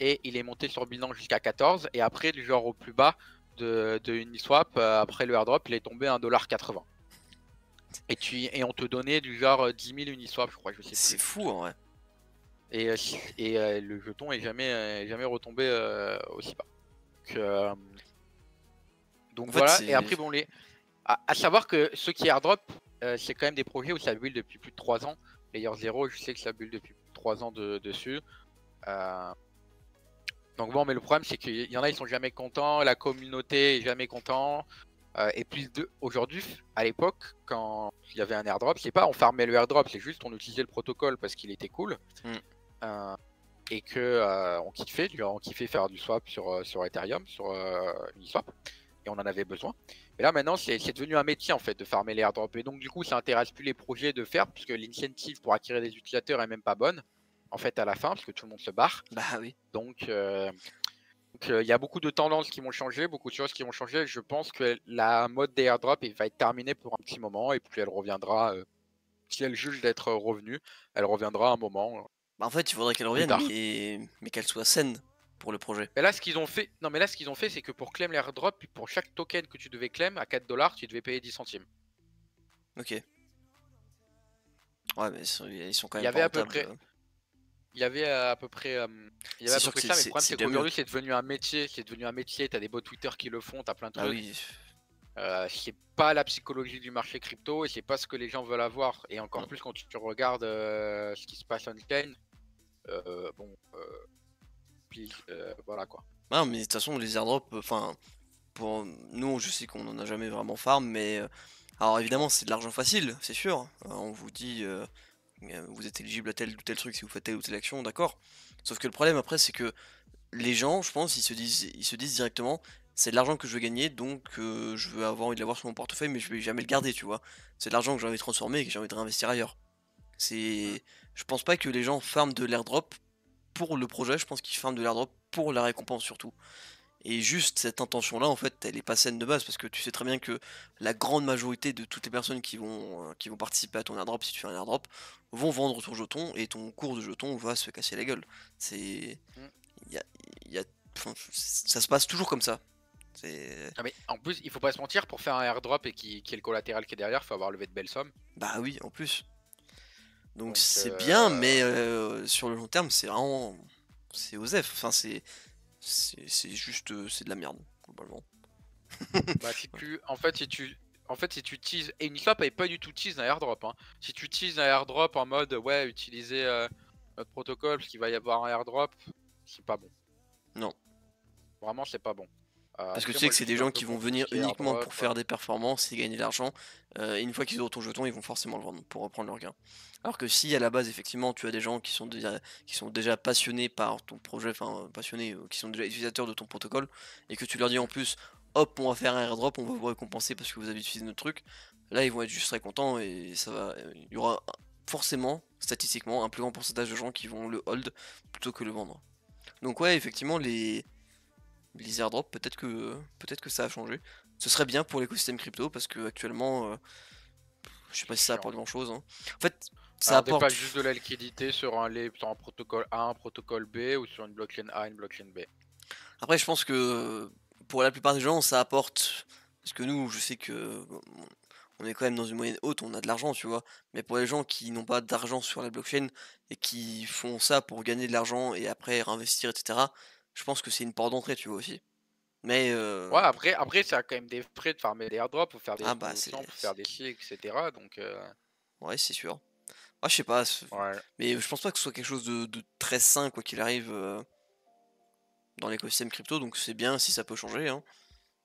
et il est monté sur Binance jusqu'à 14 et après du genre au plus bas de Uniswap, après le airdrop il est tombé à 1,80 $. Et on te donnait du genre 10 000 Uniswap je crois, je sais c'est plus. fou en vrai. Et le jeton est jamais retombé aussi bas. Donc, Donc En fait, voilà, et c'est. après, bon, à savoir que ceux qui airdrop, c'est quand même des projets où ça build depuis plus de 3 ans. Layer 0, je sais que ça build depuis 3 ans dessus. Euh, Donc bon, mais le problème, c'est qu'il y en a, ils sont jamais contents, la communauté est jamais content. Et puis aujourd'hui, à l'époque, quand il y avait un airdrop, c'est pas on farmait le airdrop, c'est juste on utilisait le protocole parce qu'il était cool. Mm. Euh, et que on kiffait faire du swap sur Ethereum, sur Uniswap, et on en avait besoin. Mais là maintenant c'est devenu un métier en fait de farmer les airdrops, et donc du coup ça intéresse plus les projets de faire, puisque l'incentive pour acquérir des utilisateurs est même pas bonne en fait à la fin, parce que tout le monde se barre. Bah oui. Donc il y a beaucoup de tendances qui vont changer, beaucoup de choses qui vont changer. Je pense que la mode des airdrops va être terminée pour un petit moment, et puis elle reviendra, si elle juge d'être revenue, elle reviendra à un moment Bah en fait, il faudrait qu'elle plus revienne, tard. mais qu'elle soit saine pour le projet. Mais là, ce qu'ils ont fait, non, mais là, ce qu'ils ont fait, c'est que pour claim l'airdrop, pour chaque token que tu devais claim à 4 dollars, tu devais payer 10 centimes. Ok. Ouais, mais ils sont quand Il y même pas avait à peu rentables. près, il y avait à peu près, il y avait C'est à peu sûr que près ça. Mais le problème, c'est c'est déjà mieux. qu'aujourd'hui, c'est devenu un métier. C'est devenu un métier. T'as des bots Twitter qui le font. T'as plein de Ah trucs. oui. C'est pas la psychologie du marché crypto, et c'est pas ce que les gens veulent avoir. Et encore Non. plus quand tu regardes ce qui se passe on-chain. Bon, please, voilà quoi. Ah, mais de toute façon, les airdrops, enfin, pour nous, je sais qu'on en a jamais vraiment farm, mais alors évidemment, c'est de l'argent facile, c'est sûr. On vous dit, vous êtes éligible à tel ou tel truc si vous faites telle ou telle action, d'accord. Sauf que le problème après, c'est que les gens, je pense, ils se disent directement, c'est de l'argent que je veux gagner, donc je veux avoir envie de l'avoir sur mon portefeuille, mais je vais jamais le garder, tu vois. C'est de l'argent que j'ai envie de transformer et que j'ai envie de réinvestir ailleurs. Mm. C'est, je pense pas que les gens farment de l'airdrop pour le projet, je pense qu'ils farment de l'airdrop pour la récompense surtout. Et juste cette intention-là, en fait, elle est pas saine de base, parce que tu sais très bien que la grande majorité de toutes les personnes qui vont participer à ton airdrop, si tu fais un airdrop, vont vendre ton jeton, et ton cours de jeton va se casser la gueule. C'est... Mm. y a, y a- enfin, ça se passe toujours comme ça. C'est... Ah, mais en plus, il faut pas se mentir, pour faire un airdrop et qui est le collatéral qui est derrière, faut avoir levé de belles sommes. Bah oui, en plus. Donc Donc, c'est bien, mais sur le long terme, c'est vraiment... C'est osef, enfin c'est juste... c'est de la merde, globalement. bah, si tu, en fait, si tu teases, et Uniswap avait pas du tout tease un airdrop, hein. Si tu teases un airdrop en mode, ouais, utiliser notre protocole parce qu'il va y avoir un airdrop, c'est pas bon. Non. Vraiment, c'est pas bon. Parce que tu Après, sais moi, que je c'est des suis un gens peu qui vont contre tout ce venir qui est uniquement airdrop. pour faire des performances et gagner de l'argent. Et une fois qu'ils auront ton jeton, ils vont forcément le vendre pour reprendre leur gain. Alors que si à la base, effectivement, tu as des gens qui sont déjà passionnés par ton projet, enfin passionnés, qui sont déjà utilisateurs de ton protocole, et que tu leur dis en plus, hop, on va faire un airdrop, on va vous récompenser parce que vous avez utilisé notre truc, là ils vont être juste très contents et ça va. Il y aura forcément, statistiquement, un plus grand pourcentage de gens qui vont le hold plutôt que le vendre. Donc ouais, effectivement, les airdrops, peut-être que ça a changé. Ce serait bien pour l'écosystème crypto parce que actuellement, je sais pas C'est si ça chiant. apporte grand chose. En fait, ça Alors, apporte. dépasse juste de la liquidité sur un protocole A, un protocole B, ou sur une blockchain A, une blockchain B. Après, je pense que pour la plupart des gens, ça apporte. Parce que nous, je sais que on est quand même dans une moyenne haute, on a de l'argent, tu vois. Mais pour les gens qui n'ont pas d'argent sur la blockchain et qui font ça pour gagner de l'argent et après réinvestir, etc., je pense que c'est une porte d'entrée, tu vois aussi. Mais Ouais, après, ça a quand même des frais de farmer des airdrops, faut faire des ah bah c'est. promotions, faut faire des ci, etc. Donc, Ouais, c'est sûr. Ah, je sais pas, ouais. mais je pense pas que ce soit quelque chose de très sain, quoi qu'il arrive, dans l'écosystème crypto, donc c'est bien si ça peut changer, hein.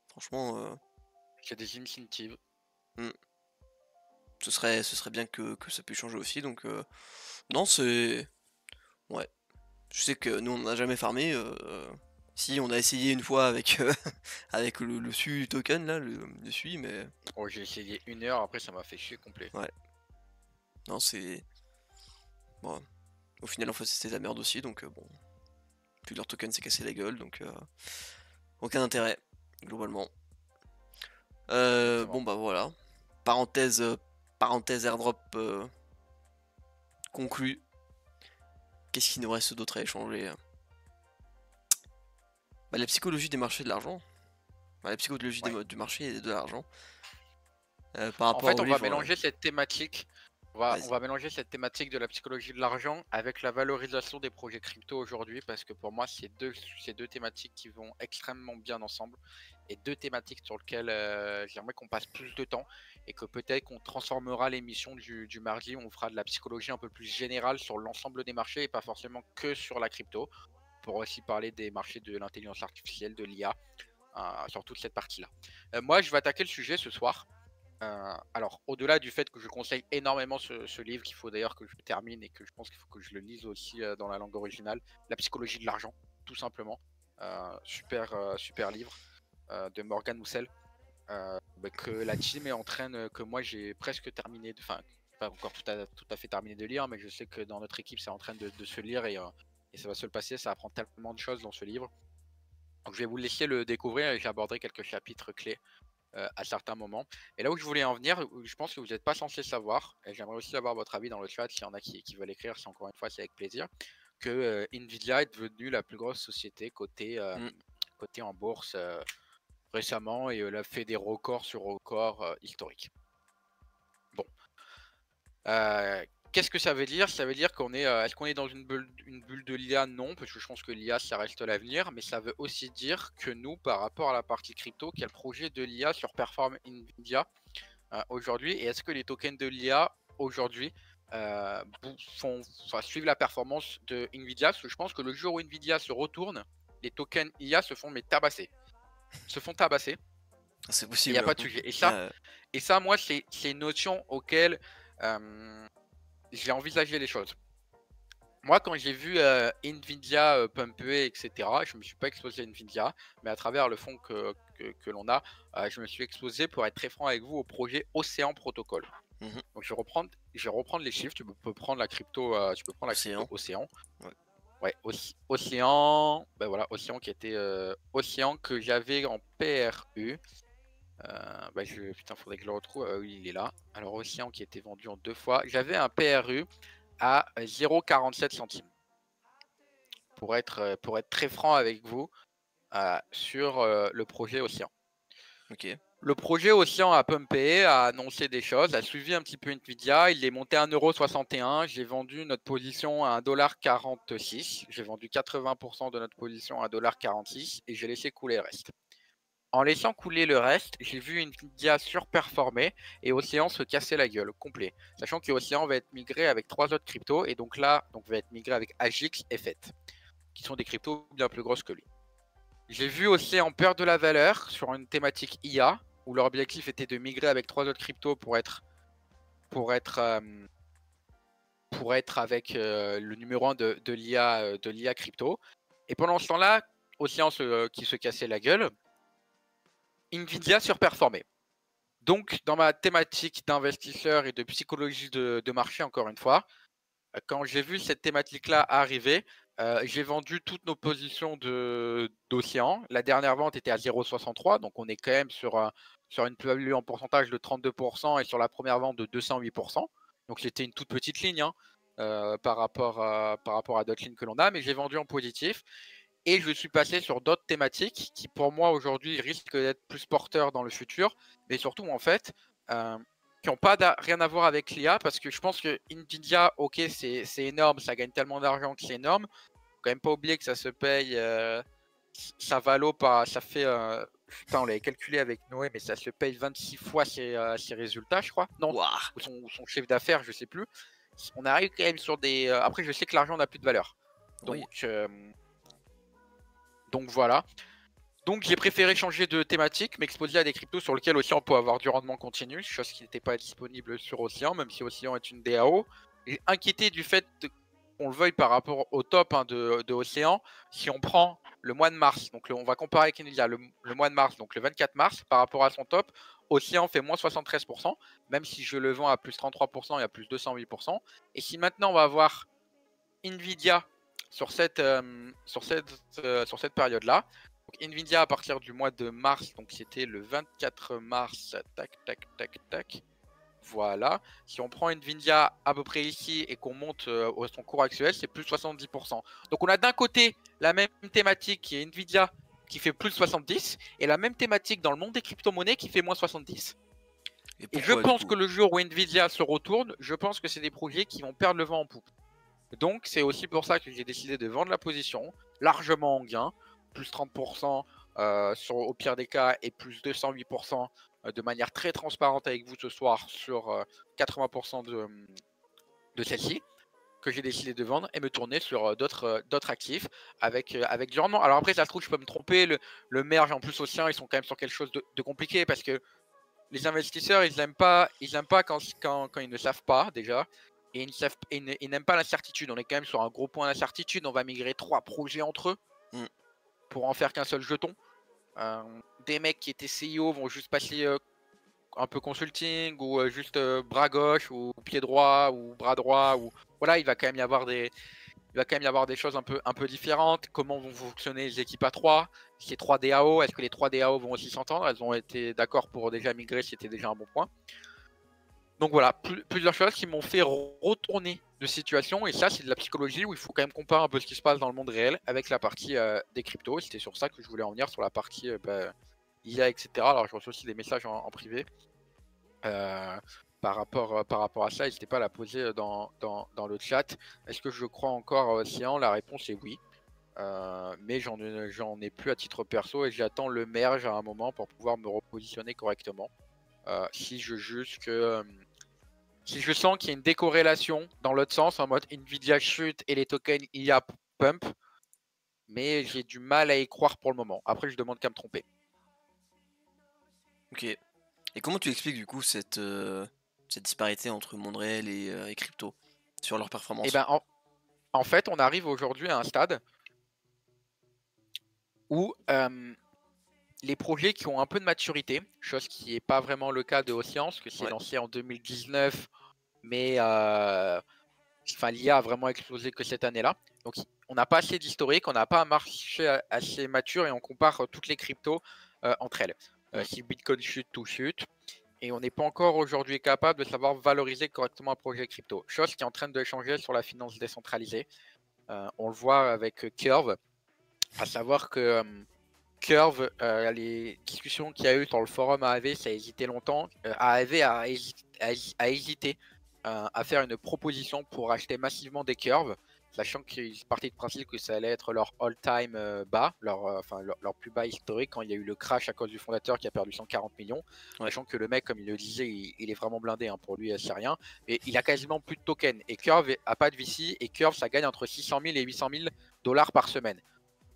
Franchement, Il y a des incentives. hmm, ce serait bien que ça puisse changer aussi, donc non, c'est... Ouais. Je sais que nous, on n'a jamais farmé, si, on a essayé une fois avec, avec le SU token, là, le SUI, mais... Oh, j'ai essayé 1 heure, après ça m'a fait chier complet. Ouais, non, c'est... Bon, au final, en fait, c'était de la merde aussi, donc bon... Puis leur token s'est cassé la gueule, donc... aucun intérêt, globalement. Bon Exactement. bah voilà. Parenthèse, parenthèse airdrop conclue. Qu'est-ce qu'il nous reste d'autre à échanger? Bah, la psychologie des marchés de l'argent. Bah, la psychologie Ouais. du marché et de l'argent. Par En rapport fait, au on va livre. mélanger cette thématique. On va mélanger cette thématique de la psychologie de l'argent avec la valorisation des projets crypto aujourd'hui, parce que pour moi, c'est deux thématiques qui vont extrêmement bien ensemble et deux thématiques sur lesquelles j'aimerais qu'on passe plus de temps et que peut-être qu'on transformera l'émission du mardi. On fera de la psychologie un peu plus générale sur l'ensemble des marchés et pas forcément que sur la crypto, pour aussi parler des marchés de l'intelligence artificielle, de l'IA, sur toute cette partie-là. Moi, je vais attaquer le sujet ce soir. Alors, au-delà du fait que je conseille énormément ce livre, qu'il faut d'ailleurs que je termine et que je pense qu'il faut que je le lise aussi dans la langue originale, La psychologie de l'argent, tout simplement. Super livre de Morgan Housel, que la team est en train, que moi j'ai presque terminé, enfin, pas encore tout à fait terminé de lire, mais je sais que dans notre équipe c'est en train de se lire et ça va se le passer, ça apprend tellement de choses dans ce livre. Donc je vais vous laisser le découvrir et j'aborderai quelques chapitres clés à certains moments. Et là où je voulais en venir, je pense que vous n'êtes pas censé savoir, et j'aimerais aussi avoir votre avis dans le chat, s'il y en a qui veulent écrire, si encore une fois c'est avec plaisir, que Nvidia est devenue la plus grosse société cotée en bourse récemment, et elle a fait des records sur records historiques. Bon. Qu'est-ce que ça veut dire? Ça veut dire qu'on est, est-ce qu'on est dans une bulle de l'IA? Non, parce que je pense que l'IA, ça reste l'avenir, mais ça veut aussi dire que nous, par rapport à la partie crypto, quel projet de l'IA surperforme Nvidia aujourd'hui, et est-ce que les tokens de l'IA aujourd'hui suivent la performance de Nvidia? Parce que je pense que le jour où Nvidia se retourne, les tokens IA se font tabasser. C'est possible. Il n'y a pas de sujet. Et ça, moi, c'est une notion auquel j'ai envisagé les choses. Moi, quand j'ai vu Nvidia pumper, etc., je ne me suis pas exposé à Nvidia, mais à travers le fond que l'on a, je me suis exposé, pour être très franc avec vous, au projet Océan Protocol. Donc je vais reprendre les chiffres. Tu peux prendre la crypto, crypto Océan. Ouais, Océan. Ben voilà, Océan qui était Océan que j'avais en PRU. Putain, faudrait que je le retrouve. Oui, il est là. Alors Océan qui était vendu en 2 fois. J'avais un PRU à 0,47 centimes. Pour être très franc avec vous sur le projet Océan. Ok. Le projet Océan a pumpé, a annoncé des choses, a suivi un petit peu Nvidia. Il est monté à 1,61 €. J'ai vendu notre position à 1,46 $. J'ai vendu 80% de notre position à 1,46 $ et j'ai laissé couler le reste. En laissant couler le reste, j'ai vu Nvidia surperformer et Océan se casser la gueule complet. Sachant que Océan va être migré avec 3 autres cryptos et donc là, va être migré avec Agix et FET, qui sont des cryptos bien plus grosses que lui. J'ai vu Océan perdre de la valeur sur une thématique IA, où leur objectif était de migrer avec 3 autres cryptos pour être avec le numéro 1 de l'IA crypto. Et pendant ce temps-là, Océan qui se cassait la gueule, Nvidia surperformait. Donc, dans ma thématique d'investisseur et de psychologie de marché, encore une fois, quand j'ai vu cette thématique-là arriver, j'ai vendu toutes nos positions d'Océan. La dernière vente était à 0,63, donc on est quand même sur une plus-value en pourcentage de 32% et sur la première vente de 208%. Donc c'était une toute petite ligne par rapport à d'autres lignes que l'on a, mais j'ai vendu en positif. Et je suis passé sur d'autres thématiques qui, pour moi, aujourd'hui, risquent d'être plus porteurs dans le futur. Mais surtout, en fait, qui n'ont pas rien à voir avec l'IA. Parce que je pense que Nvidia, ok, c'est énorme. Ça gagne tellement d'argent que c'est énorme. Faut quand même pas oublier que ça se paye. Ça valo pas. Ça fait. Putain, on l'avait calculé avec Noé, mais ça se paye 26 fois ses résultats, je crois. Non, ou son chiffre d'affaires, je sais plus. On arrive quand même sur des. Après, je sais que l'argent n'a plus de valeur. Donc. Oui. Donc voilà. Donc j'ai préféré changer de thématique, m'exposer à des cryptos sur lesquels aussi on peut avoir du rendement continu, chose qui n'était pas disponible sur Océan, même si Océan est une DAO. J'ai inquiété du fait qu'on le veuille par rapport au top de Océan. Si on prend le mois de mars, donc on va comparer avec Nvidia, le mois de mars, donc le 24 mars, par rapport à son top, Océan fait moins 73%, même si je le vends à plus 33% et à plus 208%. Et si maintenant on va avoir Nvidia sur cette période-là. Donc Nvidia à partir du mois de mars, donc c'était le 24 mars, tac. Voilà. Si on prend Nvidia à peu près ici et qu'on monte à son cours actuel, c'est plus 70%. Donc on a d'un côté la même thématique qui est Nvidia qui fait plus 70 et la même thématique dans le monde des crypto-monnaies qui fait moins 70. Et Et je pourquoi du pense coup? que le jour où Nvidia se retourne, je pense que c'est des projets qui vont perdre le vent en poupe. Donc c'est aussi pour ça que j'ai décidé de vendre la position, largement en gain, plus 30% au pire des cas et plus 208% de manière très transparente avec vous ce soir sur 80% de celle-ci, que j'ai décidé de vendre et me tourner sur d'autres actifs avec du rendement. Alors après, ça se trouve, je peux me tromper, le merge en plus au sien, ils sont quand même sur quelque chose de compliqué parce que les investisseurs, ils n'aiment pas quand ils ne savent pas déjà. Et ils n'aiment pas l'incertitude. On est quand même sur un gros point d'incertitude. On va migrer 3 projets entre eux Mm. pour en faire qu'un seul jeton. Euh, des mecs qui étaient CIO vont juste passer un peu consulting ou juste bras gauche ou pied droit ou bras droit. Ou... Voilà, il va quand même y avoir des choses un peu différentes. Comment vont fonctionner les équipes à 3? Ces 3 DAO, est-ce que les 3 DAO vont aussi s'entendre? Elles ont été d'accord pour déjà migrer, c'était déjà un bon point. Donc voilà, plusieurs choses qui m'ont fait retourner de situation. Et ça, c'est de la psychologie où il faut quand même comparer un peu ce qui se passe dans le monde réel avec la partie des cryptos. C'était sur ça que je voulais en venir, sur la partie IA, etc. Alors je reçois aussi des messages en privé. Par rapport à ça, n'hésitez pas à la poser dans le chat. Est-ce que je crois encore à Océan? La réponse est oui. Mais j'en ai plus à titre perso et j'attends le merge à un moment pour pouvoir me repositionner correctement. Si je sens qu'il y a une décorrélation dans l'autre sens, en mode Nvidia chute et les tokens IA pump, mais j'ai du mal à y croire pour le moment. Après, je demande qu'à me tromper. Ok. Et comment tu expliques du coup cette disparité entre monde réel et crypto sur leur Et performance? ben, en fait, on arrive aujourd'hui à un stade où les projets qui ont un peu de maturité, chose qui n'est pas vraiment le cas de Oceance, que c'est Ouais. lancé en 2019, mais l'IA a vraiment explosé que cette année-là. Donc on n'a pas assez d'historique, on n'a pas un marché assez mature et on compare toutes les cryptos entre elles. Mm. Si Bitcoin chute, tout chute. Et on n'est pas encore aujourd'hui capable de savoir valoriser correctement un projet crypto. Chose qui est en train de changer sur la finance décentralisée. On le voit avec Curve, à savoir que Curve, les discussions qu'il y a eu sur le forum AAV, ça a hésité longtemps. AAV a hésité à faire une proposition pour acheter massivement des Curves, sachant qu'ils partaient du principe que ça allait être leur all-time bas, leur plus bas historique quand il y a eu le crash à cause du fondateur qui a perdu 140 millions. Ouais. Sachant que le mec, comme il le disait, il est vraiment blindé, hein, pour lui, c'est rien. Et il a quasiment plus de tokens. Et Curve a pas de VC, et Curve, ça gagne entre 600 000 et 800 000 dollars par semaine,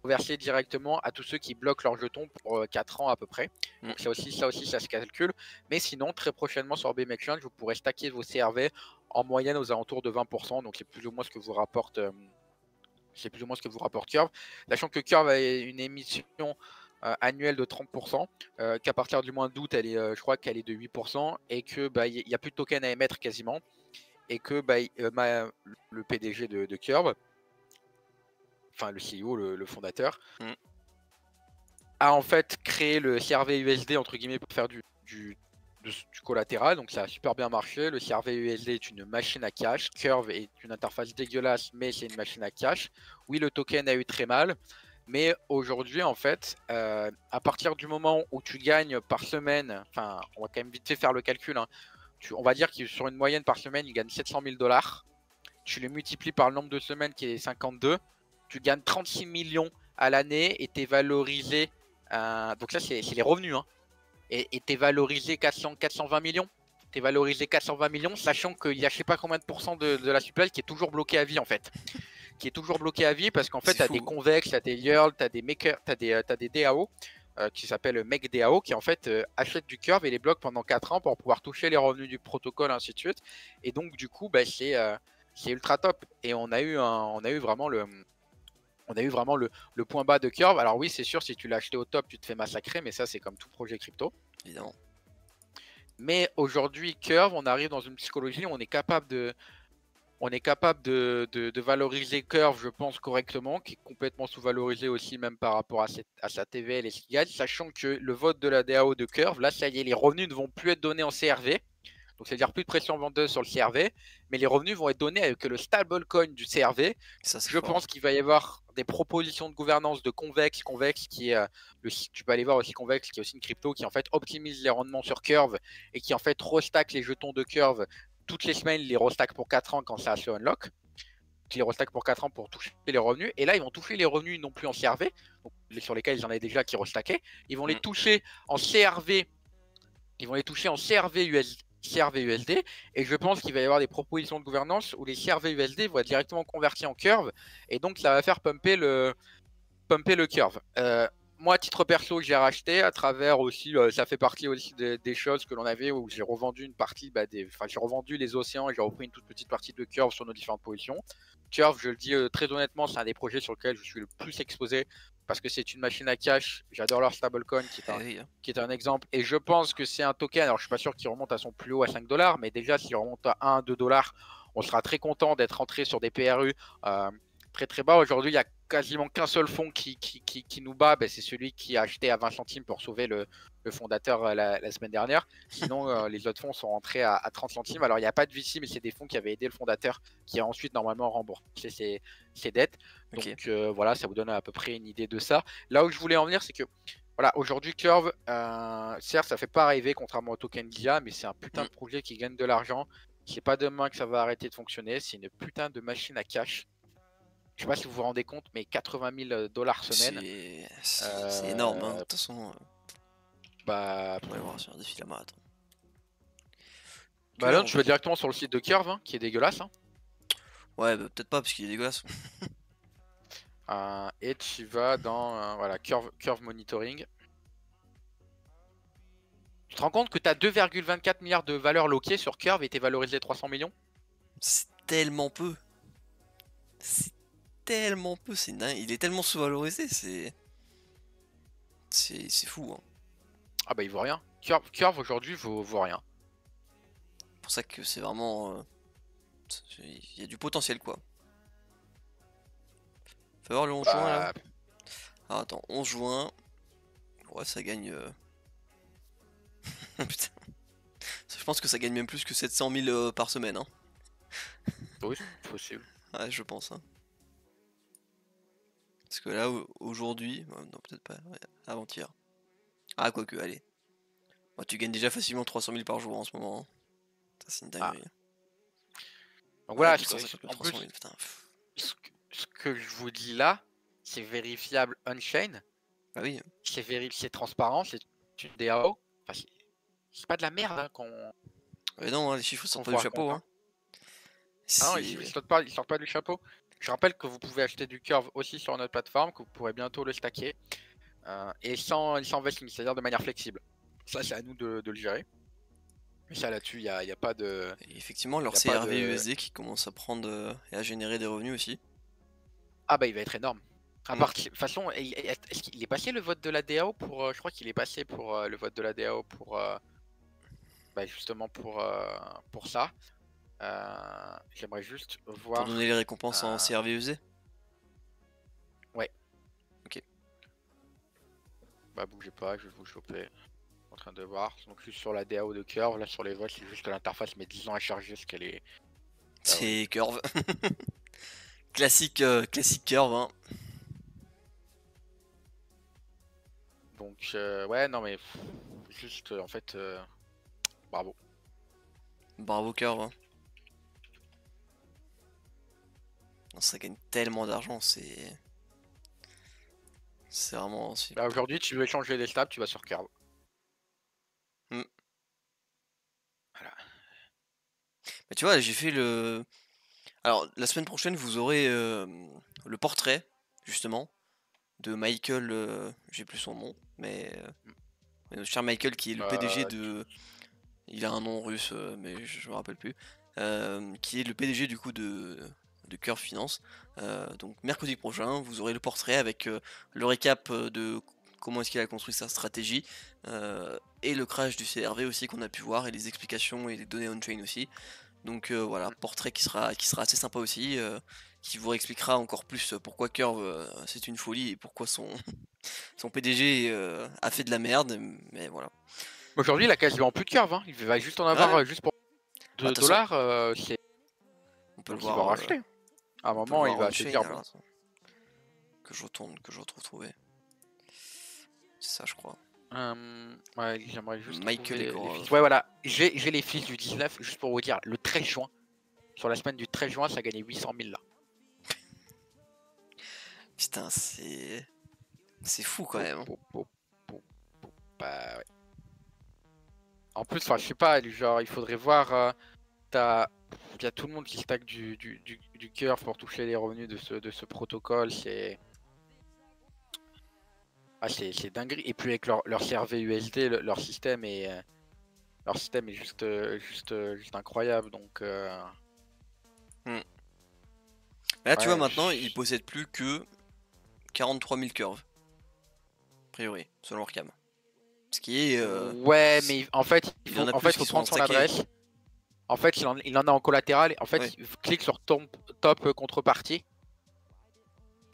verser directement à tous ceux qui bloquent leurs jetons pour 4 ans à peu près. Donc ça aussi, ça se calcule. Mais sinon, très prochainement sur BM Exchange, vous pourrez stacker vos CRV en moyenne aux alentours de 20%. Donc c'est plus ou moins ce que vous rapporte, Curve. Sachant que Curve a une émission annuelle de 30%, qu'à partir du mois d'août, je crois qu'elle est de 8%, et que il n'y a plus de tokens à émettre quasiment. Et que le PDG de Curve, enfin le CEO, le fondateur, Mm. a en fait créé le CRV USD entre guillemets pour faire du collatéral. Donc ça a super bien marché. Le CRV USD est une machine à cash. Curve est une interface dégueulasse, mais c'est une machine à cash. Oui, le token a eu très mal. Mais aujourd'hui, en fait, à partir du moment où tu gagnes par semaine, enfin, on va quand même vite fait faire le calcul, hein, on va dire que sur une moyenne par semaine, il gagne 700 000 dollars. Tu les multiplies par le nombre de semaines qui est 52. Tu gagnes 36 millions à l'année et tu es valorisé. Donc, ça, c'est les revenus. Hein, et tu es valorisé 420 millions. Tu es valorisé 420 millions, sachant qu'il y a je sais pas combien de pourcents de la supply qui est toujours bloqué à vie en fait. Qui est toujours bloqué à vie parce qu'en fait, C'est tu as des fou. convex, tu as des Yearl, tu as des makers, tu as des DAO qui s'appellent Make DAO qui en fait achètent du curve et les bloquent pendant 4 ans pour pouvoir toucher les revenus du protocole, ainsi de suite. Et donc, du coup, c'est ultra top. Et on a eu vraiment le point bas de curve. Alors oui, c'est sûr, si tu l'as acheté au top, tu te fais massacrer, mais ça, c'est comme tout projet crypto. Évidemment. Mais aujourd'hui, curve, on arrive dans une psychologie où on est capable de valoriser Curve, je pense, correctement, qui est complètement sous-valorisé aussi, même par rapport à sa TVL et ce qu'il gagne, sachant que le vote de la DAO de Curve, là, ça y est, les revenus ne vont plus être donnés en CRV. Donc c'est-à-dire plus de pression vendeuse sur le CRV, mais les revenus vont être donnés avec le stablecoin du CRV. Ça, c'est Je fort. pense qu'il va y avoir des propositions de gouvernance de Convex. Convex qui est, tu peux aller voir aussi Convex qui est aussi une crypto qui en fait optimise les rendements sur Curve et qui en fait restack les jetons de Curve toutes les semaines, les restack pour 4 ans quand ça se unlock. Les restack pour 4 ans pour toucher les revenus. Et là, ils vont toucher les revenus non plus en CRV, donc, sur lesquels ils en avaient déjà qui restackaient. Ils vont les toucher en CRV. Ils vont les toucher en CRV USD, et je pense qu'il va y avoir des propositions de gouvernance où les CRV USD vont être directement convertis en curve, et donc ça va faire pumper le curve. Moi, à titre perso, j'ai racheté à travers aussi, ça fait partie aussi des choses que l'on avait où j'ai revendu une partie, j'ai revendu les océans et j'ai repris une toute petite partie de curve sur nos différentes positions. Curve, je le dis très honnêtement, c'est un des projets sur lesquels je suis le plus exposé parce que c'est une machine à cash. J'adore leur stablecoin qui est un exemple. Et je pense que c'est un token. Alors, je suis pas sûr qu'il remonte à son plus haut à 5 $, mais déjà, s'il remonte à 1, 2 $, on sera très content d'être rentré sur des PRU très très bas. Aujourd'hui, il y a quasiment qu'un seul fonds qui nous bat, c'est celui qui a acheté à 20 centimes pour sauver le fondateur la semaine dernière. Sinon, les autres fonds sont rentrés à 30 centimes. Alors, il n'y a pas de VC, mais c'est des fonds qui avaient aidé le fondateur qui a ensuite normalement remboursé ses dettes. Donc voilà, ça vous donne à peu près une idée de ça. Là où je voulais en venir, c'est que voilà, aujourd'hui, Curve, certes, ça fait pas rêver contrairement au token d'IA, mais c'est un putain de projet qui gagne de l'argent. C'est pas demain que ça va arrêter de fonctionner. C'est une putain de machine à cash. Je sais pas si vous vous rendez compte, mais 80 000 $ semaine. C'est énorme, hein. De toute façon. On va voir sur un défi la marathon. Bah là, tu vas directement sur le site de Curve, hein, qui est dégueulasse. Hein. Ouais, bah, peut-être pas, parce qu'il est dégueulasse. Et tu vas dans voilà, Curve Monitoring. Tu te rends compte que tu as 2,24 milliards de valeur loquée sur Curve et t'es valorisé 300 millions? C'est tellement peu. C'est tellement peu, c'est dingue. Il est tellement sous-valorisé, c'est fou. Hein. Ah bah il vaut rien. Curve aujourd'hui vaut rien. C'est pour ça que c'est vraiment... il y a du potentiel quoi. Faut voir le 11 juin là. Ah, attends, 11 juin. Ouais, ça gagne... Putain. Je pense que ça gagne même plus que 700 000 par semaine. Hein. Oui, c'est possible. Ouais, je pense. Hein. Parce que là, aujourd'hui... non, peut-être pas. Ouais, avant-hier. Ah, quoique, allez. Bon, tu gagnes déjà facilement 300 000 par jour en ce moment. Hein. Ça, c'est une dinguerie. Donc voilà, en plus, ce que je vous dis là, c'est vérifiable on-chain. Bah oui. C'est transparent, c'est une DAO. Enfin, c'est pas de la merde hein, qu'on... Mais non, hein, les chiffres sortent pas du chapeau. Hein. Ah non, ils sortent pas du chapeau. Je rappelle que vous pouvez acheter du Curve aussi sur notre plateforme, que vous pourrez bientôt le stacker. Et sans vesting, c'est-à-dire de manière flexible. Ça, c'est à nous de le gérer. Mais ça, là-dessus, il n'y a pas de... Et effectivement, leur CRV USD qui commence à prendre et à générer des revenus aussi. Ah bah, il va être énorme. De toute façon, est-ce qu'il est passé le vote de la DAO pour... je crois qu'il est passé pour le vote de la DAO pour... justement pour ça. J'aimerais juste voir... Pour donner les récompenses en CRV USD. Ouais. Ok. Bah bougez pas, je vais vous choper. En train de voir. Donc juste sur la DAO de Curve, là sur les votes, c'est juste que l'interface met 10 ans à charger ce qu'elle est. C'est Curve. classique Curve. Hein. Donc ouais non mais juste en fait bravo. Bravo Curve. Hein. Non, ça gagne tellement d'argent, c'est vraiment... Là aujourd'hui tu veux échanger les stabs, tu vas sur Curve. Voilà. Mais tu vois, j'ai fait le... Alors la semaine prochaine vous aurez le portrait justement de Michael, j'ai plus son nom, mais notre cher Michael qui est le PDG de... Il a un nom russe, mais je me rappelle plus. Qui est le PDG du coup de Curve Finance. Donc mercredi prochain, vous aurez le portrait avec le récap de comment est-ce qu'il a construit sa stratégie et le crash du CRV aussi qu'on a pu voir et les explications et les données on-chain aussi. Donc voilà, portrait qui sera assez sympa aussi, qui vous expliquera encore plus pourquoi Curve c'est une folie et pourquoi son PDG a fait de la merde, mais voilà. Aujourd'hui il a quasiment plus de Curve, hein. Il va juste en avoir juste pour de toute façon, dollars, on peut le donc il va voir. racheter. À un On peut moment, le il voir va se on-chain, dire, alors, bon, attends, que je retourne, que je retrouve trouver. C'est ça, je crois. ouais, j'aimerais juste Michael trouver les Egorov. fiches. Ouais, voilà, j'ai les fiches du 19, juste pour vous dire, le 13 juin, sur la semaine du 13 juin, ça a gagné 800 000 là. Putain, c'est fou quand même. Bah ouais. En plus, enfin, je sais pas, genre, il faudrait voir, il y a tout le monde qui stack du curve pour toucher les revenus de ce protocole, c'est... Ah, c'est dinguerie. Et puis avec leur CRV USD, leur système est juste incroyable. Donc, Mais là, tu vois, ouais, maintenant, ils possèdent plus que 43 000 curves. A priori, selon leur cam. Ce qui est. ouais, mais en fait, il y en a en plus fait, il qui faut sont prendre son stackés. adresse. En fait, il en a en collatéral. En fait, Ouais. il clique sur top contrepartie.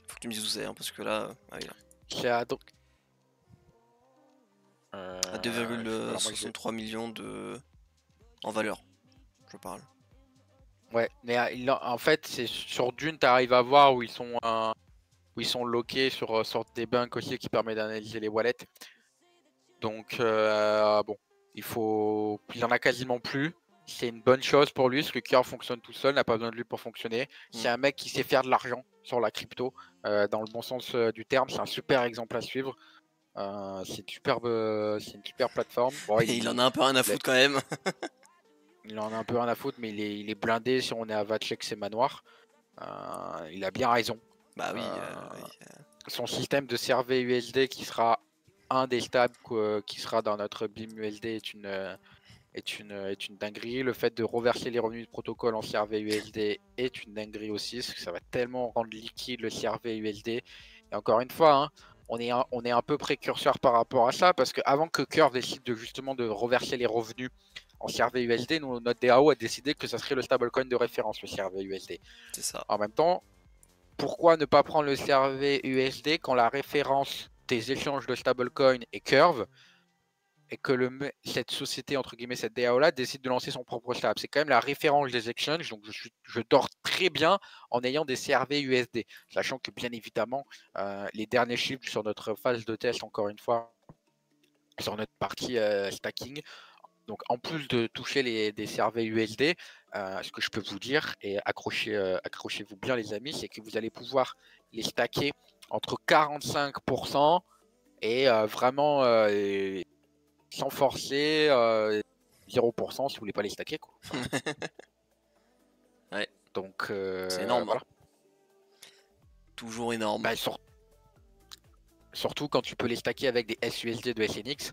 Faut que tu me dises où c'est, hein, parce que là. Ah oui, là. C'est à donc. À Alors moi, 2,63 millions en valeur, je parle. ouais, mais en fait, c'est sur Dune, tu arrives à voir où ils sont loqués sur des banques aussi qui permet d'analyser les wallets. Donc, bon, il en a quasiment plus. C'est une bonne chose pour lui, parce que Curve fonctionne tout seul, n'a pas besoin de lui pour fonctionner. C'est un mec qui sait faire de l'argent sur la crypto, dans le bon sens du terme. C'est un super exemple à suivre. C'est une superbe plateforme. Bon, Il en a un peu rien à foutre quand même. il en a un peu rien à foutre, mais il est blindé si on est à Vatchex et Manoir. Il a bien raison. Bah oui. Son système de CRV USD qui sera un des stables qui sera dans notre BIM USD est une dinguerie. Le fait de reverser les revenus du protocole en CRV USD est une dinguerie aussi, parce que ça va tellement rendre liquide le CRV USD. Et encore une fois, hein, on est un peu précurseur par rapport à ça, parce qu'avant que Curve décide justement de reverser les revenus en CRV USD, notre DAO a décidé que ça serait le stablecoin de référence, le CRV USD. C'est ça. En même temps, pourquoi ne pas prendre le CRV USD quand la référence des échanges de stablecoin est Curve et que cette société, entre guillemets, cette DAO là, décide de lancer son propre stable. C'est quand même la référence des exchanges, donc je dors très bien en ayant des CRV USD, sachant que bien évidemment, les derniers chiffres sur notre phase de test, encore une fois, sur notre partie stacking, donc en plus de toucher des CRV USD, ce que je peux vous dire, et accrochez-vous bien les amis, c'est que vous allez pouvoir les stacker entre 45% et vraiment sans forcer 0% si vous voulez pas les stacker, quoi. Ouais. Donc C'est énorme. voilà. Toujours énorme. Bah, surtout quand tu peux les stacker avec des SUSD de SNX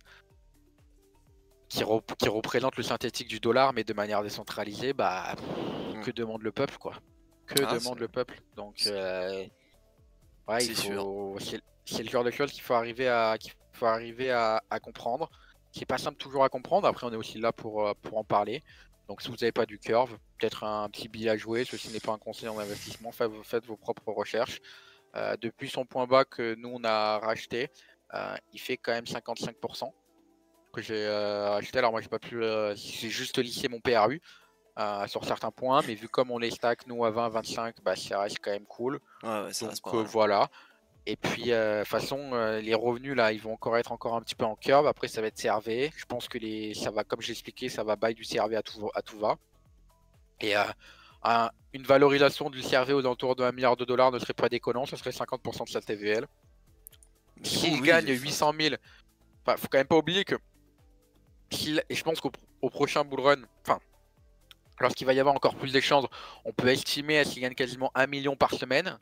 qui représentent le synthétique du dollar mais de manière décentralisée, bah que demande le peuple, quoi. Que demande le peuple. Donc ouais, c'est le genre de choses qu'il faut arriver à comprendre. C'est pas simple toujours à comprendre. Après, on est aussi là pour en parler. Donc, si vous n'avez pas du curve, peut-être un petit billet à jouer. Ceci n'est pas un conseil en investissement. Faites vos propres recherches. Depuis son point bas que nous, on a racheté, il fait quand même 55% que j'ai acheté. Alors, moi, j'ai pas pu. J'ai juste lissé mon PRU sur certains points. Mais vu comme on les stack, nous, à 20, 25, bah, ça reste quand même cool. Ouais, ça reste pas Donc, mal. voilà. Et puis, de toute façon, les revenus, là, ils vont être encore un petit peu en curve. Après, ça va être CRV. Je pense que ça va, comme j'ai expliqué, ça va buy du CRV à tout va. Et une valorisation du CRV aux alentours de 1 milliard de dollars ne serait pas déconnant. Ce serait 50% de sa TVL. S'il gagne 800 000, faut quand même pas oublier que... Et je pense qu'au prochain bull run, enfin, lorsqu'il va y avoir encore plus d'échanges, on peut estimer à ce qu'il gagne quasiment 1 million par semaine.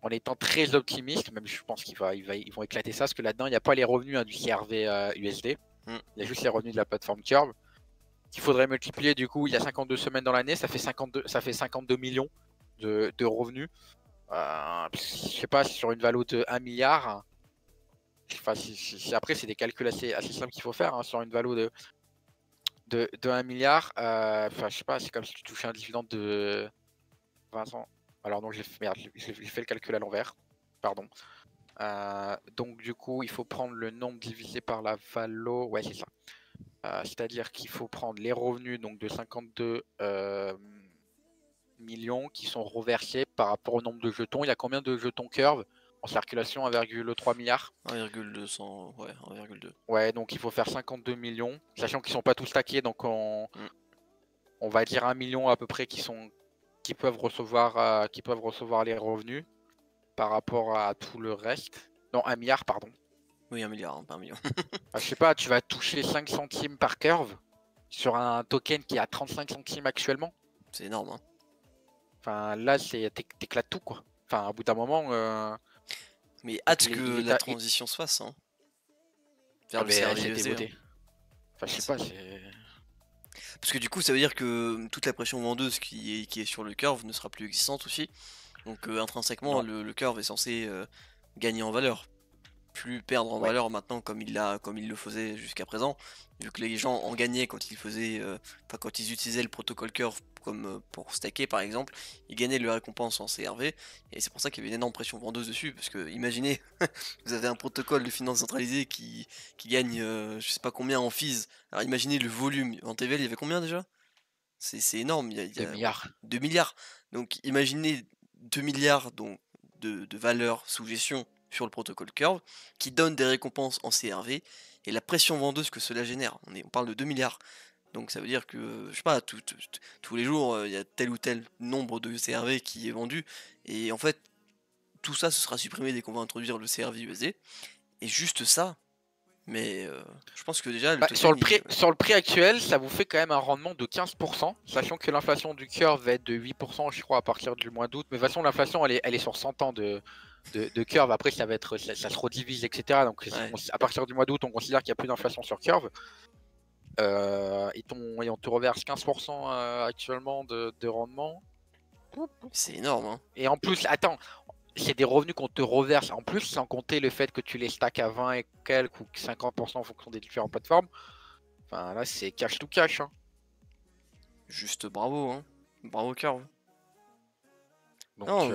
En étant très optimiste, même je pense qu'ils vont éclater ça, parce que là-dedans, il n'y a pas les revenus du CRV USD, il y a juste les revenus de la plateforme Curve. Il faudrait multiplier, du coup, il y a 52 semaines dans l'année, ça fait 52 millions de revenus. Je sais pas, sur une valeur de 1 milliard, enfin, après, c'est des calculs assez simples qu'il faut faire, hein, sur une valeur de 1 milliard. Enfin, je sais pas, c'est comme si tu touchais un dividende de 20 ans. Alors non, j'ai fait le calcul à l'envers. Pardon. Donc du coup, il faut prendre le nombre divisé par la valo. Ouais, c'est ça. C'est-à-dire qu'il faut prendre les revenus donc de 52 millions qui sont reversés par rapport au nombre de jetons. Il y a combien de jetons Curve en circulation? 1,3 milliard. 1,200, ouais, 1,2. Ouais, donc il faut faire 52 millions, sachant qu'ils sont pas tous stackés, donc on va dire 1 million à peu près qui peuvent recevoir les revenus par rapport à tout le reste. Non, 1 milliard, pardon. Oui, 1 milliard, hein, pas 1 million. Je sais pas, tu vas toucher 5 centimes par curve sur un token qui a 35 centimes actuellement. C'est énorme, hein. Enfin, là, t'éclates tout, quoi. Enfin, au bout d'un moment. Mais hâte que la transition se fasse, hein. Vers le CRV. Enfin, je sais pas, c'est. Parce que du coup, ça veut dire que toute la pression vendeuse qui est sur le curve ne sera plus existante aussi. Donc intrinsèquement, le curve est censé gagner en valeur. Plus perdre en valeur maintenant comme il le faisait jusqu'à présent, vu que les gens en gagnaient quand quand ils utilisaient le protocole curve comme pour stacker par exemple, ils gagnaient leur récompense en CRV, et c'est pour ça qu'il y avait une énorme pression vendeuse dessus, parce que imaginez, vous avez un protocole de finance centralisée qui gagne je sais pas combien en fees, alors imaginez le volume, en TVL il y avait combien déjà? C'est énorme, il y a 2 milliards. 2 milliards, donc imaginez 2 milliards donc, de valeur sous gestion sur le protocole Curve, qui donne des récompenses en CRV, et la pression vendeuse que cela génère. On parle de 2 milliards. Donc ça veut dire que, je sais pas, tous les jours, il y a tel ou tel nombre de CRV qui est vendu, et en fait, tout ça, ce sera supprimé dès qu'on va introduire le CRV USD, et juste ça, mais je pense que déjà... sur le prix actuel, ça vous fait quand même un rendement de 15%, sachant que l'inflation du curve va être de 8%, je crois, à partir du mois d'août. Mais de toute façon, l'inflation, elle est sur 100 ans de curve. Après, ça se redivise, etc. Donc, à partir du mois d'août, on considère qu'il n'y a plus d'inflation sur curve. Et on te reverse 15% actuellement de rendement. C'est énorme, hein. Et en plus, attends, c'est des revenus qu'on te reverse en plus, sans compter le fait que tu les stacks à 20 et quelques ou 50% en fonction des différentes plateformes. Enfin, là, c'est cash to cash. Hein. Juste bravo, hein. Bravo Curve. Donc, non,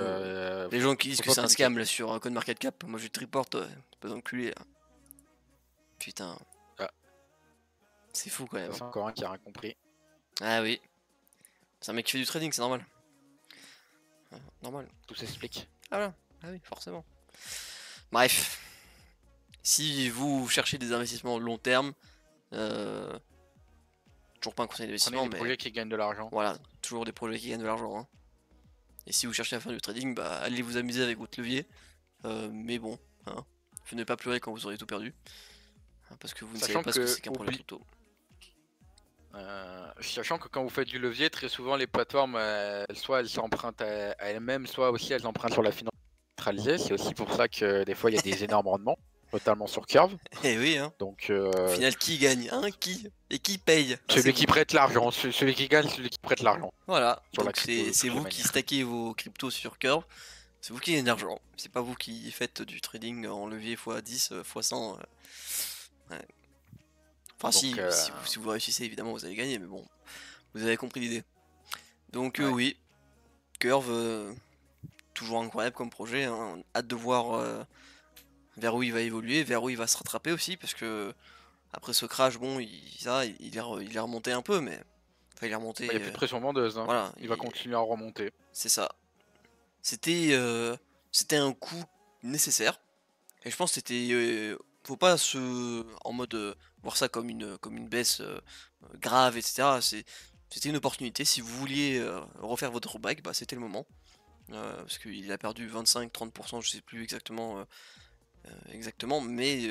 les gens qui disent que c'est un scam là sur CoinMarketCap, moi je te reporte, pas d'enculé là. Putain. Ah. C'est fou quand même. C'est encore un qui a rien compris. Ah oui. C'est un mec qui fait du trading, c'est normal. Normal. Tout s'explique. Ah voilà. Ah oui, forcément. Bref. Si vous cherchez des investissements long terme, toujours pas un conseil d'investissement, mais... des projets qui gagnent de l'argent. Voilà, toujours des projets qui gagnent de l'argent. Hein. Et si vous cherchez à faire du trading, bah allez vous amuser avec votre levier. Mais bon, hein, ne pas pleurer quand vous aurez tout perdu. Hein, parce que vous ne savez pas ce que c'est qu'un projet crypto. Sachant que quand vous faites du levier, très souvent les plateformes, soit elles s'empruntent à elles-mêmes, soit aussi elles empruntent sur la finance centralisée. C'est aussi pour ça que des fois il y a des énormes rendements, notamment sur Curve. Et oui, hein. Donc, au final, qui gagne, hein, qui et qui paye? Celui qui prête l'argent, celui qui gagne, celui qui prête l'argent. Voilà, donc c'est vous qui stackez vos cryptos sur Curve, c'est vous qui gagnez de l'argent, c'est pas vous qui faites du trading en levier x10, x100. Ouais. Enfin, donc, si vous réussissez, évidemment, vous allez gagner, mais bon, vous avez compris l'idée. Donc, oui, Curve, toujours incroyable comme projet, hein. Hâte de voir vers où il va évoluer, vers où il va se rattraper aussi, parce que après ce crash, bon, il est remonté un peu, mais. Enfin, il est remonté. Il n'y a plus de pression vendeuse, hein. Voilà, il va continuer à remonter. C'est ça. C'était un coup nécessaire, et je pense que c'était. Faut pas en mode voir ça comme une baisse grave, etc. C'était une opportunité. Si vous vouliez refaire votre throwback, bah c'était le moment. Parce qu'il a perdu 25-30%, je sais plus exactement, mais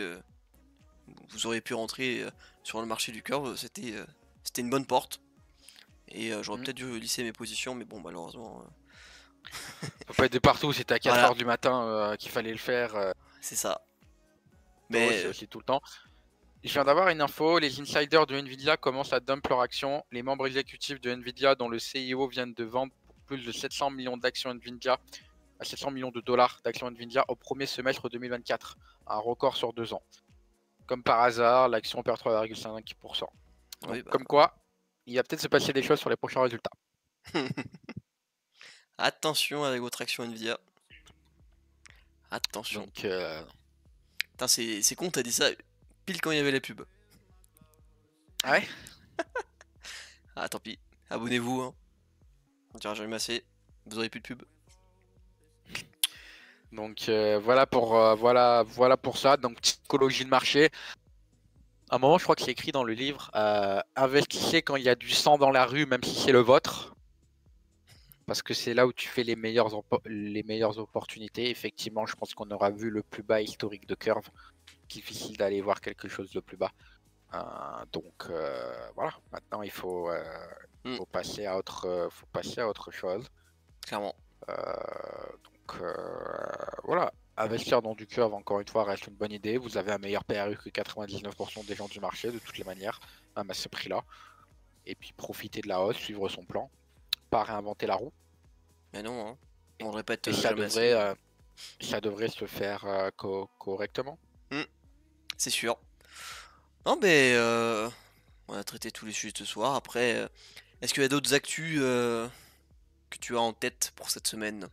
vous auriez pu rentrer sur le marché du curve, c'était une bonne porte. Et j'aurais peut-être dû lisser mes positions, mais bon, malheureusement. Faut pas être de partout, c'était à 4h du matin qu'il fallait le faire. C'est ça. Mais aussi tout le temps. Je viens d'avoir une info, les insiders de Nvidia commencent à dump leur action. Les membres exécutifs de Nvidia, dont le CIO, viennent de vendre pour plus de 700 millions d'actions Nvidia, à 700 millions de dollars d'actions Nvidia au premier semestre 2024, un record sur 2 ans. Comme par hasard, l'action perd 3,5%. Oui, comme quoi, il va peut-être se passer des choses sur les prochains résultats. Attention avec votre action Nvidia. Attention. Donc, putain, c'est con, t'as dit ça pile quand il y avait la pub. Ouais. Ah, tant pis. Abonnez-vous, hein. On dira jamais assez. Vous aurez plus de pub. Donc voilà pour ça. Donc psychologie de marché. À un moment, je crois que c'est écrit dans le livre, investissez quand il y a du sang dans la rue, même si c'est le vôtre. Parce que c'est là où tu fais les meilleures opportunités. Effectivement, je pense qu'on aura vu le plus bas historique de curve. Difficile d'aller voir quelque chose de plus bas. Donc voilà, maintenant faut passer à autre chose. Clairement. Voilà, investir dans du curve, encore une fois, reste une bonne idée. Vous avez un meilleur PRU que 99% des gens du marché, de toutes les manières, même à ce prix-là. Et puis profiter de la hausse, suivre son plan, pas réinventer la roue. Mais non, hein. On le répète Et jamais assez. ça devrait se faire correctement. C'est sûr. Non, mais on a traité tous les sujets ce soir. Après, est-ce qu'il y a d'autres actus que tu as en tête pour cette semaine?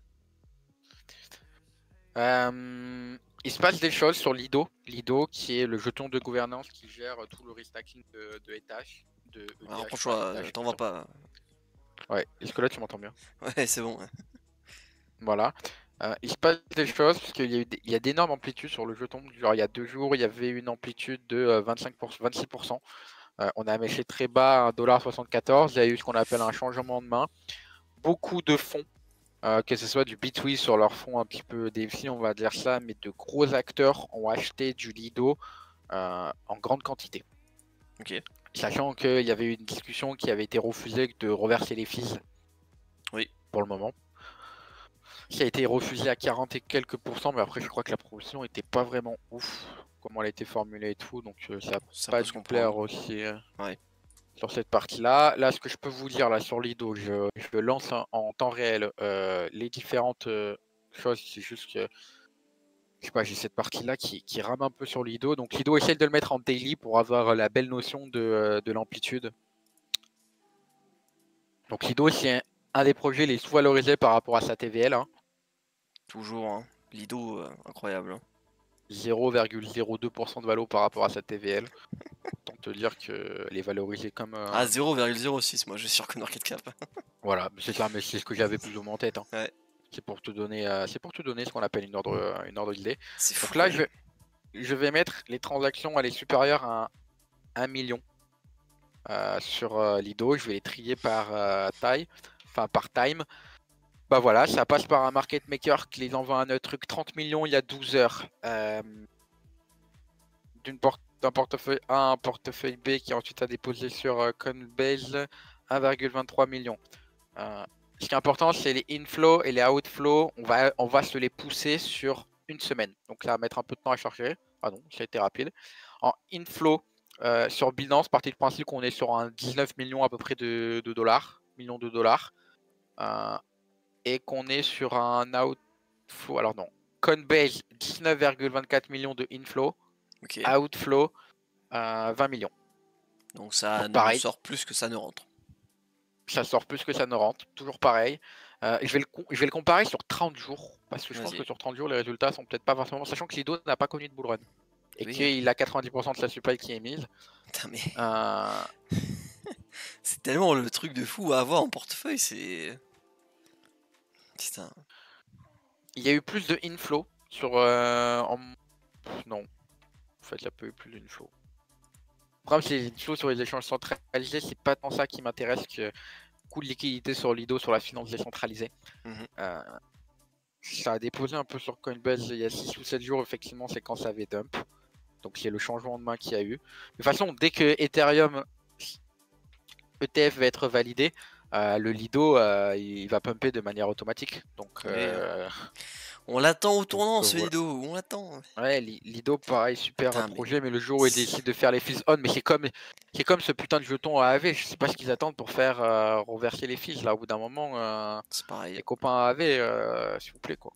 Il se passe des choses sur Lido. Lido, qui est le jeton de gouvernance qui gère tout le restacking de ETH. De ETH, Alors, pas franchement, ETH, t'en vas pardon. pas. Ouais, est-ce que là tu m'entends bien? Ouais, c'est bon. Voilà. Il se passe des choses parce qu'il y a d'énormes amplitudes sur le jeton. Genre, il y a 2 jours, il y avait une amplitude de 25%, 26%. On a améché très bas à 1,74 $. Il y a eu ce qu'on appelle un changement de main. Beaucoup de fonds, que ce soit du Bitwise sur leur fonds un petit peu DeFi, on va dire ça, mais de gros acteurs ont acheté du Lido en grande quantité. Ok. Sachant qu'il y avait eu une discussion qui avait été refusée de reverser les fees. Oui. Pour le moment. Qui a été refusé à 40 et quelques pourcents, mais après je crois que la proposition était pas vraiment ouf, comment elle a été formulée et tout, donc ça n'a Ça pas peut se dû comprendre. plaire aussi Ouais. sur cette partie-là. Là, ce que je peux vous dire là sur Lido, je lance en temps réel les différentes choses, c'est juste que je sais pas, j'ai cette partie-là qui rame un peu sur Lido, donc Lido essaye de le mettre en daily pour avoir la belle notion de l'amplitude. Donc Lido, c'est un des projets les sous-valorisés par rapport à sa TVL, hein. Toujours, hein. Lido, incroyable. Hein. 0,02% de valo par rapport à sa TVL. Autant te dire qu'elle est valorisée comme. Ah, 0,06, moi je suis sur CoinMarketCap. Voilà, c'est ça, mais c'est ce que j'avais plus ou moins en tête, hein. Ouais. C'est pour te donner ce qu'on appelle une ordre d'idée. C'est fou. Donc là, Ouais. je vais mettre les transactions, elle est supérieure à 1 million sur Lido. Je vais les trier par taille, enfin par time. Bah voilà, ça passe par un market maker qui les envoie un truc 30 millions il y a 12 heures. D'un portefeuille A à un portefeuille B qui ensuite a déposé sur Coinbase 1,23 million. Ce qui est important, c'est les inflows et les outflows. On va se les pousser sur une semaine. Donc ça va mettre un peu de temps à charger. Ah non, ça a été rapide. En inflow, sur Binance, partie du principe qu'on est sur un 19 millions à peu près de dollars, millions de dollars. Et qu'on est sur un outflow. Alors non, Coinbase 19,24 millions de inflow. Ok. Outflow 20 millions. Donc ça Donc nous pareil, sort plus que ça ne rentre. ça sort plus que ça ne rentre, toujours pareil. Je vais le comparer sur 30 jours, parce que je pense Vas-y. que sur 30 jours, les résultats sont peut-être pas forcément. Sachant que Lido n'a pas connu de bull run. Et Oui. qu'il a 90% de sa supply qui est mise. Putain, mais Euh, c'est tellement le truc de fou à avoir en portefeuille, c'est. Putain. il y a eu plus de inflow sur. Non, en fait, il n'y a pas eu plus d'inflow. Le problème, c'est les inflows sur les échanges centralisés, c'est pas tant ça qui m'intéresse que coût de liquidité sur Lido sur la finance décentralisée. Mhm. Ça a déposé un peu sur Coinbase il y a 6 ou 7 jours, effectivement, c'est quand ça avait dump. Donc c'est le changement de main qu'il y a eu. De toute façon, dès que Ethereum ETF va être validé, le Lido il va pumper de manière automatique. Donc, Oui, hein. On l'attend au tournant ce voilà. Lido, on l'attend. Ouais, Lido, pareil, super Putain, mais projet, mais le jour où ils décident de faire les fees on, mais c'est comme ce putain de jeton à AV. Je sais pas ce qu'ils attendent pour faire reverser les fees là. Au bout d'un moment, c'est pareil. les copains à AV, s'il vous plaît quoi.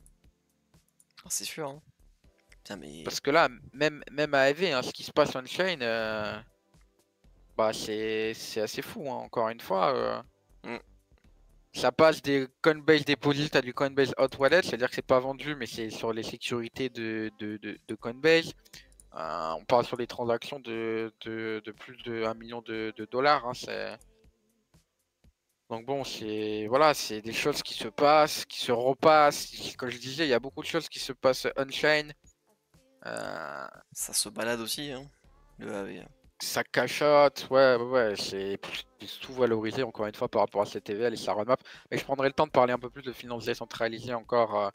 Ah, c'est sûr. Hein. Putain, mais. Parce que là, même à AV, hein, ce qui se passe on-chain, bah c'est assez fou, hein, encore une fois. Mm. Ça passe des Coinbase Deposit à du Coinbase Hot Wallet, c'est-à-dire que c'est pas vendu, mais c'est sur les sécurités de Coinbase. On parle sur des transactions de plus de 1 million de dollars. Hein, donc bon, voilà, c'est des choses qui se passent, qui se repassent. Comme je disais, il y a beaucoup de choses qui se passent on-chain. Ça se balade aussi, hein, le AV. Ça cachotte, ouais, c'est sous-valorisé encore une fois par rapport à cette TVL et sa roadmap. Mais je prendrai le temps de parler un peu plus de finances décentralisées encore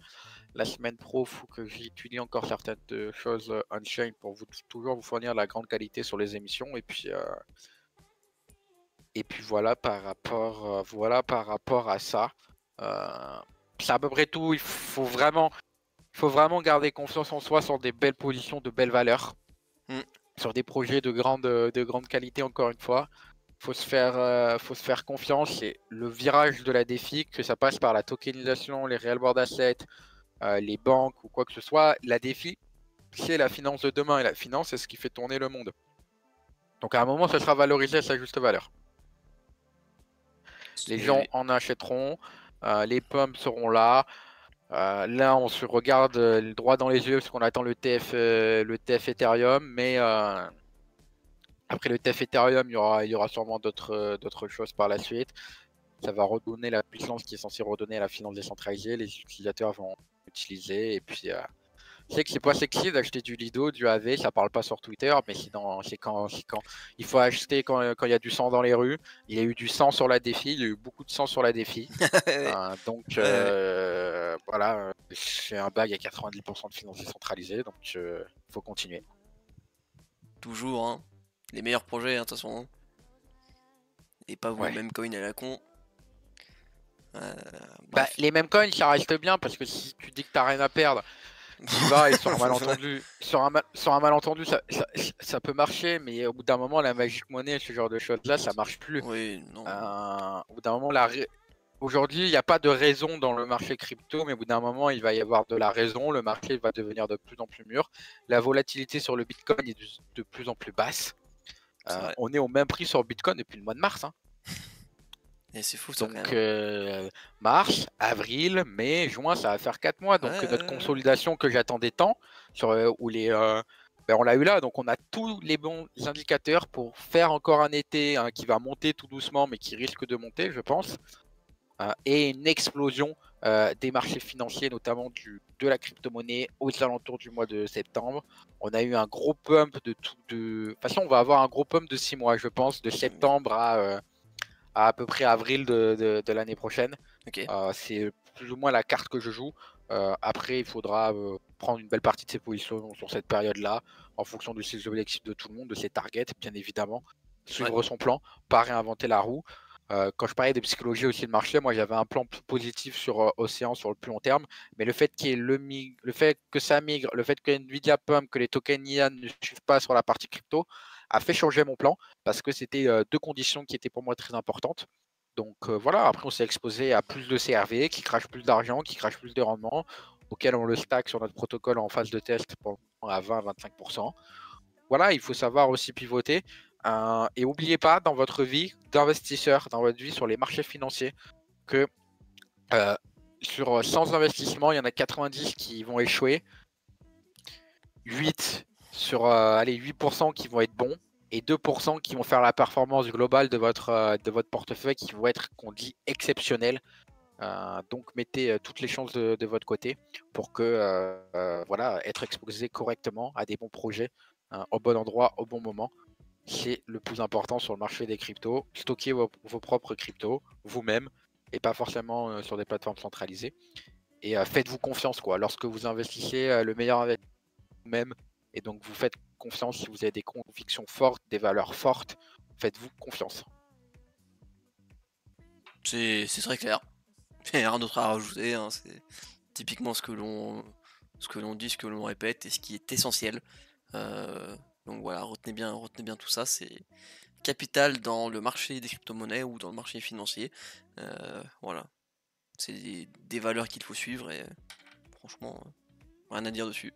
la semaine pro. Faut que j'étudie encore certaines choses on-chain pour toujours vous fournir la grande qualité sur les émissions. Et puis voilà par rapport à ça. C'est à peu près tout. Il faut vraiment garder confiance en soi sur des belles positions, de belles valeurs. Sur des projets de grande qualité encore une fois. Faut se faire confiance. Et le virage de la défi, que ça passe par la tokenisation, les real world assets, les banques ou quoi que ce soit, la défi, c'est la finance de demain. Et la finance, c'est ce qui fait tourner le monde. Donc à un moment, ça sera valorisé à sa juste valeur. Les gens en achèteront, les pumps seront là. Là, on se regarde droit dans les yeux parce qu'on attend le TF Ethereum, mais après le TF Ethereum, il y aura sûrement d'autres choses par la suite. Ça va redonner la puissance qui est censée redonner à la finance décentralisée. Les utilisateurs vont l'utiliser. Et puis, je sais que c'est pas sexy d'acheter du Lido, du AV, ça parle pas sur Twitter, mais c'est quand il faut acheter quand il y a du sang dans les rues. Il y a eu du sang sur la défi, il y a eu beaucoup de sang sur la défi. Donc voilà, c'est un bag à 90% de finances décentralisées, donc il faut continuer. Toujours, hein. Les meilleurs projets, hein, de toute façon. Hein. Et pas vos mêmes coins à la con. Les mêmes coins, ça reste bien, parce que si tu dis que t'as rien à perdre, tu vas et sur un malentendu, ça peut marcher, mais au bout d'un moment, la magic money, ce genre de choses-là, ça marche plus. Oui, non. Au bout d'un moment, aujourd'hui, il n'y a pas de raison dans le marché crypto, mais au bout d'un moment, il va y avoir de la raison. Le marché va devenir de plus en plus mûr. La volatilité sur le Bitcoin est de plus en plus basse. On est au même prix sur Bitcoin depuis le mois de mars. Hein. Et c'est fou ça donc, quand même. Mars, avril, mai, juin, ça va faire 4 mois. Donc notre consolidation que j'attendais tant, où on l'a eu là. Donc on a tous les bons indicateurs pour faire encore un été qui va monter tout doucement, mais qui risque de monter, je pense. Et une explosion des marchés financiers, notamment de la crypto-monnaie aux alentours du mois de septembre. On a eu un gros pump de toute façon, on va avoir un gros pump de 6 mois, je pense, de septembre à peu près avril de l'année prochaine. C'est plus ou moins la carte que je joue. Après, il faudra prendre une belle partie de ses positions sur cette période-là, en fonction de ses objectifs de tout le monde, de ses targets, bien évidemment. Suivre son plan, pas réinventer la roue. Quand je parlais de psychologie aussi de marché, moi j'avais un plan plus positif sur Océan sur le plus long terme, mais le fait qu'il y ait le fait que ça migre, le fait que Nvidia pump, que les tokens IA ne suivent pas sur la partie crypto, a fait changer mon plan parce que c'était deux conditions qui étaient pour moi très importantes. Donc voilà, après on s'est exposé à plus de CRV, qui crachent plus d'argent, qui crachent plus de rendement, auquel on le stack sur notre protocole en phase de test à 20-25%. Voilà, il faut savoir aussi pivoter. Et n'oubliez pas dans votre vie d'investisseur, dans votre vie sur les marchés financiers, que sur 100 investissements, il y en a 90 qui vont échouer, 8 sur 8% qui vont être bons, et 2% qui vont faire la performance globale de votre portefeuille, qui vont être, qu'on dit, exceptionnels. Donc mettez toutes les chances de votre côté pour que voilà, être exposé correctement à des bons projets au bon endroit, au bon moment. C'est le plus important sur le marché des cryptos. Stockez vos propres cryptos vous-même et pas forcément sur des plateformes centralisées. Et faites-vous confiance, quoi. Lorsque vous investissez, le meilleur investissement vous-même, et donc vous faites confiance si vous avez des convictions fortes, des valeurs fortes, faites-vous confiance. C'est très clair. Il n'y a rien d'autre à rajouter. Hein. C'est typiquement ce que l'on dit, ce que l'on répète et ce qui est essentiel. Donc voilà, retenez bien tout ça. C'est capital dans le marché des crypto-monnaies ou dans le marché financier. Voilà. C'est des valeurs qu'il faut suivre et franchement, rien à dire dessus.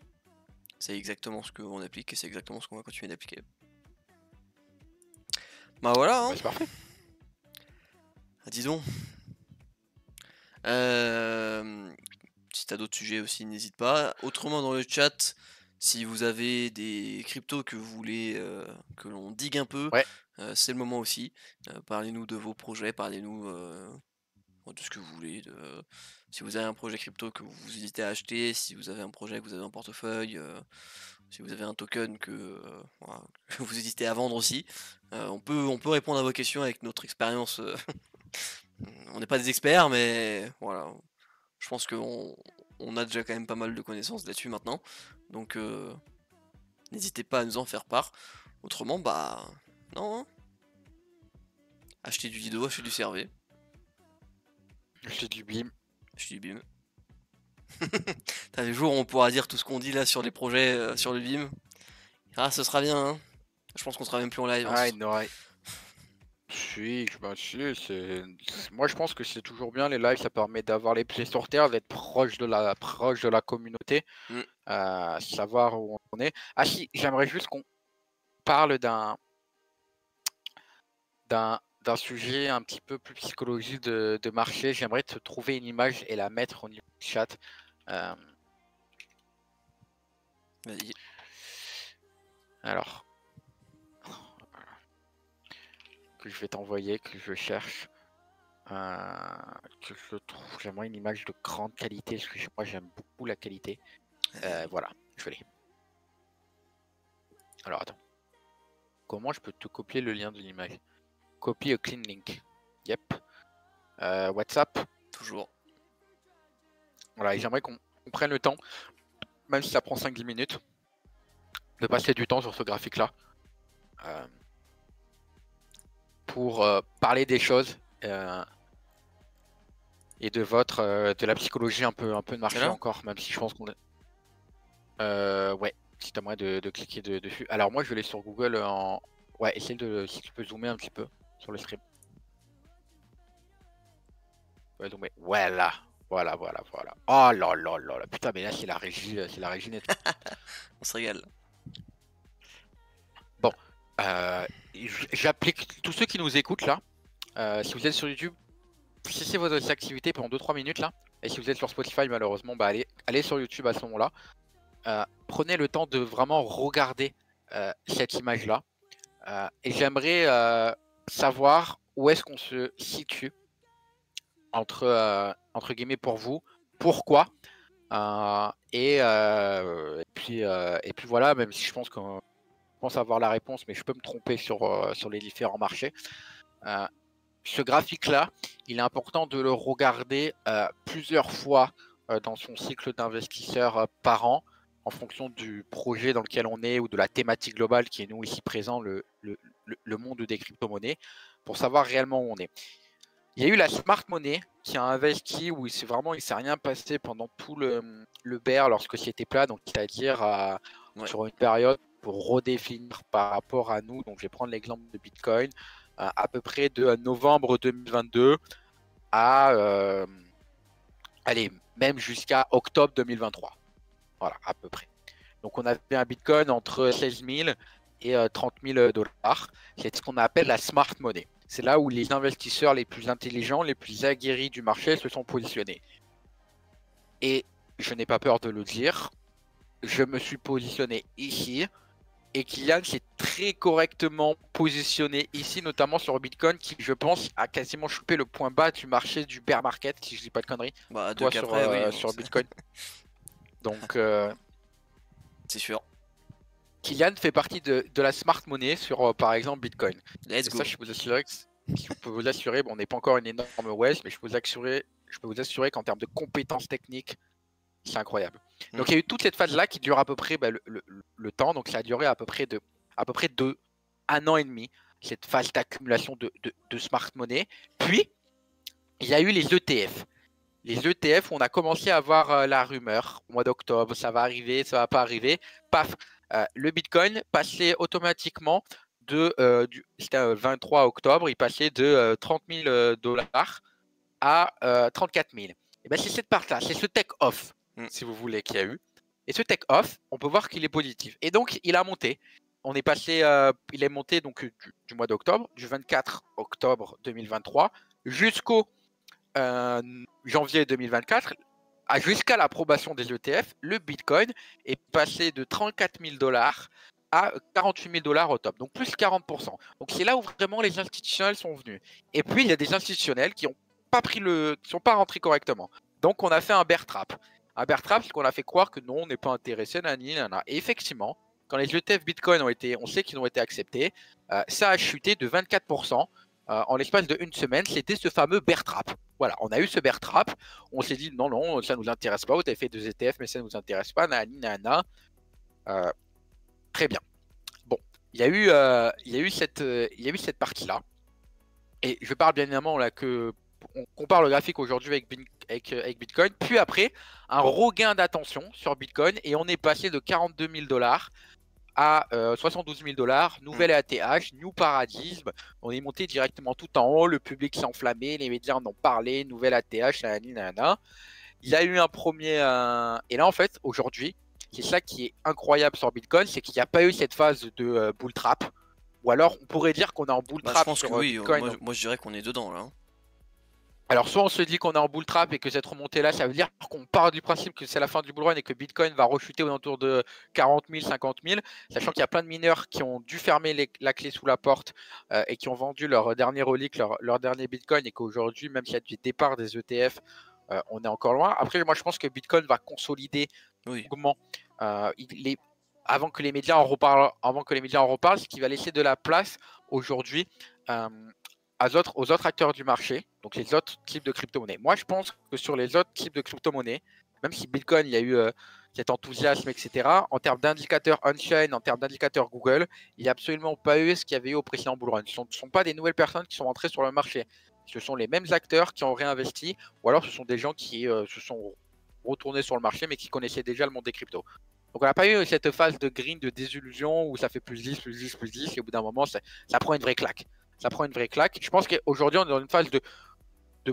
C'est exactement ce qu'on applique et c'est exactement ce qu'on va continuer d'appliquer. Bah voilà, hein. C'est parfait. Ah, dis donc. Si t'as d'autres sujets aussi, n'hésite pas. Autrement, dans le chat, Si vous avez des cryptos que vous voulez que l'on digue un peu, Ouais, c'est le moment aussi. Parlez-nous de vos projets, parlez-nous de ce que vous voulez. Si vous avez un projet crypto que vous hésitez à acheter, si vous avez un projet que vous avez en portefeuille, si vous avez un token voilà, que vous hésitez à vendre aussi, on peut répondre à vos questions avec notre expérience. On n'est pas des experts, mais voilà, je pense qu'on a déjà quand même pas mal de connaissances là-dessus maintenant. Donc n'hésitez pas à nous en faire part. Autrement, bah non, hein. Achetez du Lido, achetez du Cervé, j'ai du BIM. achetez du BIM. T'as des jours où on pourra dire tout ce qu'on dit là sur les projets sur le BIM. Ah, ce sera bien, hein. Je pense qu'on sera même plus en live, hein, Ah, il n'aurait. Si, bah si, moi je pense que c'est toujours bien les lives, ça permet d'avoir les pieds sur terre, d'être proche de la communauté, Mm. savoir où on est. Ah si, j'aimerais juste qu'on parle d'un sujet un petit peu plus psychologique de marché. J'aimerais te trouver une image et la mettre au niveau du chat. Euh, Vas-y. alors, que je vais t'envoyer, que je cherche, que je trouve. J'aimerais une image de grande qualité, parce que moi j'aime beaucoup la qualité. Voilà, je l'ai. Alors attends. Comment je peux te copier le lien de l'image? Copy a clean link. Yep. WhatsApp. Toujours. Voilà, et j'aimerais qu'on prenne le temps, même si ça prend 5-10 minutes, de passer du temps sur ce graphique-là. Pour parler des choses et de la psychologie un peu de marché là encore, même si je pense qu'on est. Ouais, si t'as moyen de cliquer dessus. Alors moi je l'ai sur Google en. Ouais, essaye si tu peux zoomer un petit peu sur le stream. Ouais, zoomer. Voilà. Voilà. Oh là là là là. Putain, mais là c'est la régie net. On se régale. Bon, j'applique tous ceux qui nous écoutent là. Si vous êtes sur YouTube, cessez votre activité pendant 2-3 minutes là. Et si vous êtes sur Spotify, malheureusement, bah allez sur YouTube à ce moment-là. Prenez le temps de vraiment regarder cette image-là. Et j'aimerais savoir où est-ce qu'on se situe entre guillemets pour vous. Pourquoi et puis voilà, même si je pense avoir la réponse, mais je peux me tromper sur les différents marchés. Ce graphique-là, il est important de le regarder plusieurs fois dans son cycle d'investisseur par an, en fonction du projet dans lequel on est ou de la thématique globale qui est nous ici présent, le monde des crypto-monnaies, pour savoir réellement où on est. Il y a eu la smart money qui a investi où il s'est rien passé pendant tout le bear lorsque c'était plat, donc c'est-à-dire sur une période pour redéfinir par rapport à nous. Donc je vais prendre l'exemple de Bitcoin, à peu près de novembre 2022 à allez, même jusqu'à octobre 2023. Voilà, à peu près. Donc on avait un Bitcoin entre 16 000 et 30 000 dollars. C'est ce qu'on appelle la smart money. C'est là où les investisseurs les plus intelligents, les plus aguerris du marché se sont positionnés. Et je n'ai pas peur de le dire, je me suis positionné ici. Et Kylian s'est très correctement positionné ici, notamment sur Bitcoin, qui, je pense, a quasiment chopé le point bas du marché du bear market, si je dis pas de conneries. Bah, Toi, après, oui, sur Bitcoin. Donc, c'est sûr. Kylian fait partie de la smart money sur, par exemple, Bitcoin. Let's Et go. ça, je peux vous assurer, bon, on n'est pas encore une énorme West, mais je peux vous assurer qu'en termes de compétences techniques, c'est incroyable. Donc il y a eu toute cette phase-là qui dure à peu près le temps. Donc ça a duré à peu près 1 an et demi, cette phase d'accumulation de smart money. Puis, il y a eu les ETF. Les ETF, on a commencé à avoir la rumeur au mois d'octobre, ça va arriver, ça va pas arriver. Paf, le Bitcoin passait automatiquement c'était 23 octobre, il passait de 30 000 dollars à 34 000. Et ben c'est cette part-là, c'est ce take-off, si vous voulez, qu'il y a eu. Et ce take-off, on peut voir qu'il est positif. Et donc, il a monté. Il est monté donc du mois d'octobre, du 24 octobre 2023 jusqu'au janvier 2024. jusqu'à l'approbation des ETF, le Bitcoin est passé de 34 000 dollars à 48 000 dollars au top, donc plus 40%. Donc c'est là où vraiment les institutionnels sont venus. Et puis il y a des institutionnels qui sont pas rentrés correctement. Donc on a fait un bear trap. Un bear trap, c'est qu'on a fait croire que non, on n'est pas intéressé, nani, nana. Et effectivement, quand les ETF Bitcoin on sait qu'ils ont été acceptés, ça a chuté de 24% en l'espace de une semaine. C'était ce fameux bear trap. Voilà, on a eu ce bear trap. On s'est dit non, non, ça nous intéresse pas. Vous avez fait 2 ETF, mais ça nous intéresse pas, nani, nana. Très bien. Bon, il y a eu cette partie-là. Et je parle bien évidemment là que on compare le graphique aujourd'hui avec Bitcoin. Puis après, un regain d'attention sur Bitcoin et on est passé de 42 000 dollars à 72 000 dollars. Nouvel ATH, new paradigme. On est monté directement tout en haut. Le public s'est enflammé, les médias en ont parlé. Nouvel ATH, nanani, nanana. Il y a eu un premier. Et là, en fait, aujourd'hui, c'est ça qui est incroyable sur Bitcoin, c'est qu'il n'y a pas eu cette phase de bull trap. Ou alors, on pourrait dire qu'on est en bull Bah, je trap pense que sur oui, Bitcoin. moi je dirais qu'on est dedans là, hein. Alors, soit on se dit qu'on est en bull trap et que cette remontée-là, ça veut dire qu'on part du principe que c'est la fin du bull run et que Bitcoin va rechuter autour de 40 000, 50 000, sachant qu'il y a plein de mineurs qui ont dû fermer la clé sous la porte et qui ont vendu leur dernier relique, leur dernier Bitcoin, et qu'aujourd'hui, même s'il y a du départ des ETF, on est encore loin. Après, moi, je pense que Bitcoin va consolider Oui. longuement avant que les médias en reparlent, ce qui va laisser de la place aujourd'hui aux autres acteurs du marché, donc les autres types de crypto-monnaies. Moi, je pense que sur les autres types de crypto-monnaies, même si Bitcoin, il y a eu cet enthousiasme, etc., en termes d'indicateurs on-chain, en termes d'indicateurs Google, il n'y a absolument pas eu ce qu'il y avait eu au précédent bull run. Ce ne sont pas des nouvelles personnes qui sont entrées sur le marché. Ce sont les mêmes acteurs qui ont réinvesti, ou alors ce sont des gens qui se sont retournés sur le marché, mais qui connaissaient déjà le monde des cryptos. Donc on n'a pas eu cette phase de green, de désillusion, où ça fait plus 10, plus 10, plus 10, et au bout d'un moment, ça prend une vraie claque. Ça prend une vraie claque. Je pense qu'aujourd'hui, on est dans une phase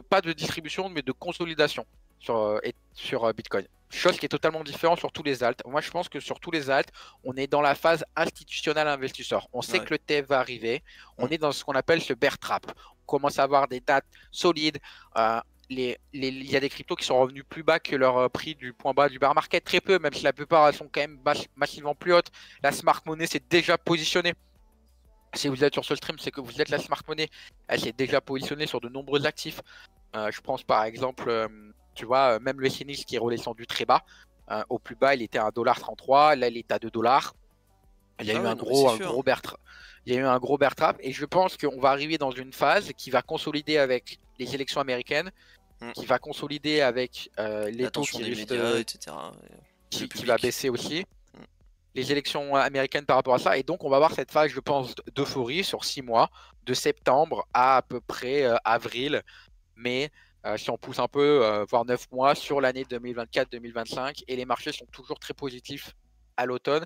pas de distribution, mais de consolidation sur Bitcoin. Chose qui est totalement différente sur tous les alts. Moi, je pense que sur tous les alts, on est dans la phase institutionnelle investisseur. On sait que le TF va arriver. On est dans ce qu'on appelle ce bear trap. On commence à avoir des dates solides. Il y a des cryptos qui sont revenus plus bas que leur prix du point bas du bear market. Très peu, même si la plupart elles sont quand même massivement plus hautes. La smart money s'est déjà positionnée. Si vous êtes sur ce stream, c'est que vous êtes la smart money. Elle s'est déjà positionnée sur de nombreux actifs. Je pense par exemple, tu vois, même le SNX qui est redescendu très bas. Au plus bas, il était à 1,33 $. Là, il est à 2 $. Il y a eu un gros bear trap. Il y a eu un gros bear trap. Et je pense qu'on va arriver dans une phase qui va consolider avec les élections américaines, qui va consolider avec les taux qui risquent, etc. qui va baisser aussi. Les élections américaines par rapport à ça. Et donc, on va avoir cette phase, je pense, d'euphorie sur 6 mois, de septembre à peu près avril, mai, si on pousse un peu, voire 9 mois sur l'année 2024-2025. Et les marchés sont toujours très positifs à l'automne.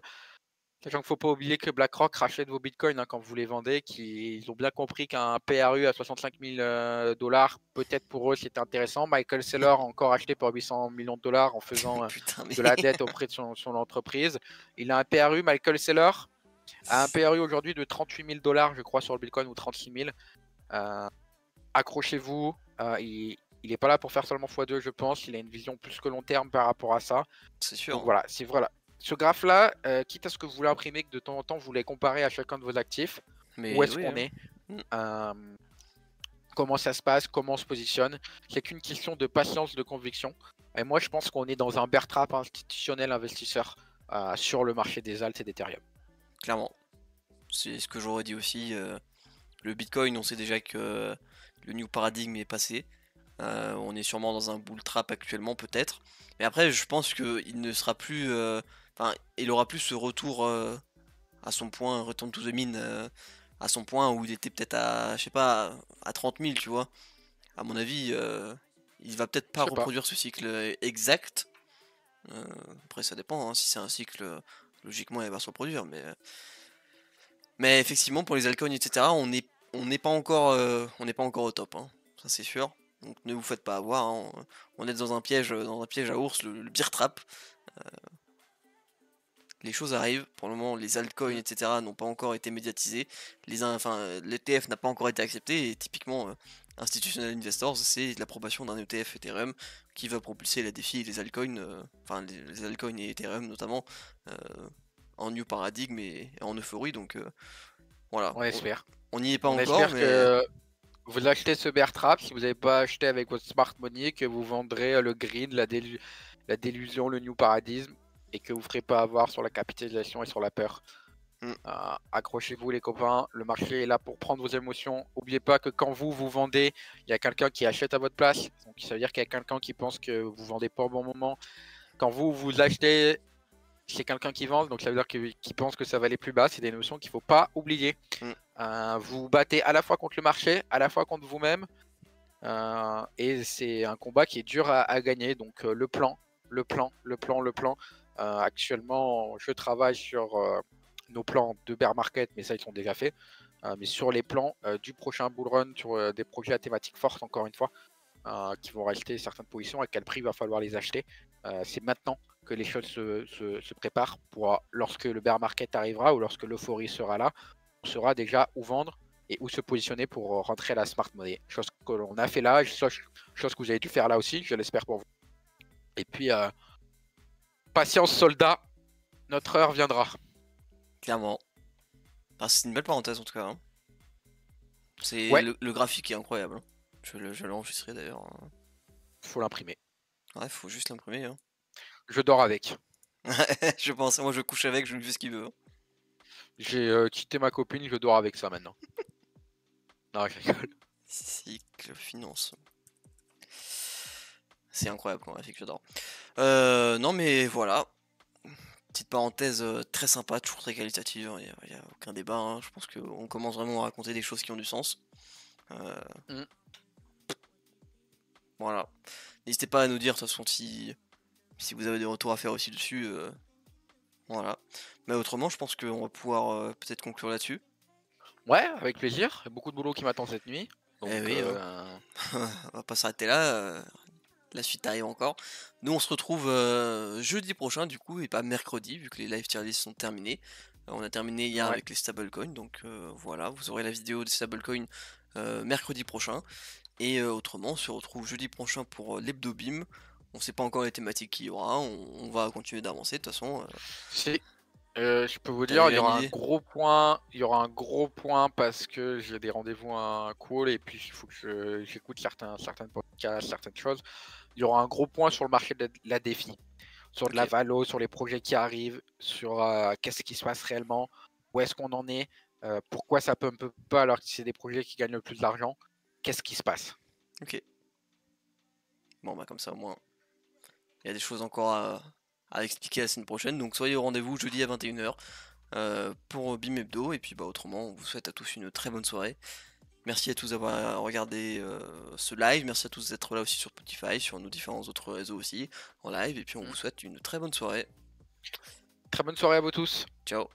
Sachant qu'il ne faut pas oublier que BlackRock rachète vos bitcoins quand vous les vendez, qu'ils ont bien compris qu'un PRU à 65 000 dollars, peut-être pour eux, c'était intéressant. Michael Saylor a encore acheté pour 800 millions de dollars en faisant de la dette auprès de son entreprise. Il a un PRU, Michael Saylor a un PRU aujourd'hui de 38 000 dollars, je crois, sur le bitcoin, ou 36 000. Accrochez-vous, il n'est pas là pour faire seulement x2, je pense. Il a une vision plus que long terme par rapport à ça. C'est sûr. Donc voilà, c'est voilà. Ce graphe-là, quitte à ce que vous voulez imprimer, que de temps en temps vous les comparez à chacun de vos actifs, où est-ce qu'on est, comment ça se passe, comment on se positionne. C'est qu'une question de patience, de conviction. Et moi, je pense qu'on est dans un bear trap institutionnel investisseur sur le marché des alts et d'Ethereum. Clairement. C'est ce que j'aurais dit aussi. Le Bitcoin, on sait déjà que le new paradigme est passé. On est sûrement dans un bull trap actuellement, peut-être. Mais après, je pense qu'il ne sera plus... Enfin, il aura plus ce retour à son point, return to the mean, à son point où il était peut-être à, je sais pas, à 30 000, tu vois. À mon avis, il va peut-être pas reproduire ce cycle exact. Après, ça dépend, hein. Si c'est un cycle, logiquement, il va se reproduire. Mais effectivement, pour les altcoins, etc., on n'est pas encore au top, hein. Ça c'est sûr. Donc ne vous faites pas avoir, hein. On est dans un piège à ours, le bear trap. Les choses arrivent. Pour le moment, les altcoins, etc., n'ont pas encore été médiatisés. L'ETF n'a pas encore été accepté. Et typiquement, Institutional Investors, c'est l'approbation d'un ETF Ethereum qui va propulser la DeFi et les altcoins, enfin les altcoins et Ethereum notamment, en new paradigme et en euphorie. Donc voilà, On espère. on n'y est pas On encore, espère mais que vous achetez ce bear trap si vous n'avez pas acheté avec votre smart money, que vous vendrez le green, la délusion, le new paradigme, et que vous ne ferez pas avoir sur la capitalisation et sur la peur. Mm. Accrochez-vous les copains, le marché est là pour prendre vos émotions. N'oubliez pas que quand vous vendez, il y a quelqu'un qui achète à votre place. Donc ça veut dire qu'il y a quelqu'un qui pense que vous vendez pas au bon moment. Quand vous achetez, c'est quelqu'un qui vend, donc ça veut dire qu'il pense que ça va aller plus bas. C'est des notions qu'il ne faut pas oublier. Vous battez à la fois contre le marché, à la fois contre vous-même. Et c'est un combat qui est dur à gagner. Donc le plan. Actuellement, je travaille sur nos plans de bear market, mais ça, ils sont déjà faits. Mais sur les plans du prochain bull run, sur des projets à thématique forte, encore une fois, qui vont racheter certaines positions, à quel prix il va falloir les acheter. C'est maintenant que les choses se préparent pour lorsque le bear market arrivera ou lorsque l'euphorie sera là, on saura déjà où vendre et où se positionner pour rentrer à la smart money. Chose que l'on a fait là, chose que vous avez dû faire là aussi, je l'espère pour vous. Et puis, patience soldat, notre heure viendra. clairement. Enfin, c'est une belle parenthèse en tout cas. Hein. C'est Ouais. le graphique est incroyable. Hein. Je vais l'enregistrer d'ailleurs. Faut l'imprimer. Ouais, faut juste l'imprimer. Hein. Je dors avec. Je pense, moi je couche avec, je lui fais ce qu'il veut. Hein. J'ai quitté ma copine, je dors avec ça maintenant. Non, je rigole. Cycle finance. C'est incroyable comme graphique, j'adore. Non mais voilà. Petite parenthèse très sympa, toujours très qualitative, il n'y a aucun débat. Hein. Je pense qu'on commence vraiment à raconter des choses qui ont du sens. Voilà. N'hésitez pas à nous dire de toute façon si vous avez des retours à faire aussi dessus. Voilà. Mais autrement, je pense qu'on va pouvoir peut-être conclure là-dessus. Ouais, avec plaisir. Il y a beaucoup de boulot qui m'attend cette nuit. Donc, oui, on va pas s'arrêter là. La suite arrive encore. Nous, on se retrouve jeudi prochain, du coup, et pas mercredi, vu que les live tier lists sont terminés. On a terminé hier avec les stablecoins, donc voilà, vous aurez la vidéo des stablecoins mercredi prochain. Et autrement, on se retrouve jeudi prochain pour l'hebdo BIM. On sait pas encore les thématiques qu'il y aura, on va continuer d'avancer de toute façon. Je peux vous dire, il y aura un gros point. Il y aura un gros point parce que j'ai des rendez-vous à un call et puis il faut que j'écoute certains podcasts, certaines choses. Il y aura un gros point sur le marché de la défi, sur de la valo, sur les projets qui arrivent, sur qu'est-ce qui se passe réellement, où est-ce qu'on en est, pourquoi ça peut un peu pas alors que c'est des projets qui gagnent le plus d'argent, qu'est-ce qui se passe. Ok. Bon bah comme ça au moins, il y a des choses encore à expliquer la semaine prochaine, donc soyez au rendez-vous jeudi à 21h pour BIM Hebdo, et puis bah autrement, on vous souhaite à tous une très bonne soirée. Merci à tous d'avoir regardé ce live, merci à tous d'être là aussi sur Spotify, sur nos différents autres réseaux aussi, en live, et puis on vous souhaite une très bonne soirée. Très bonne soirée à vous tous. Ciao.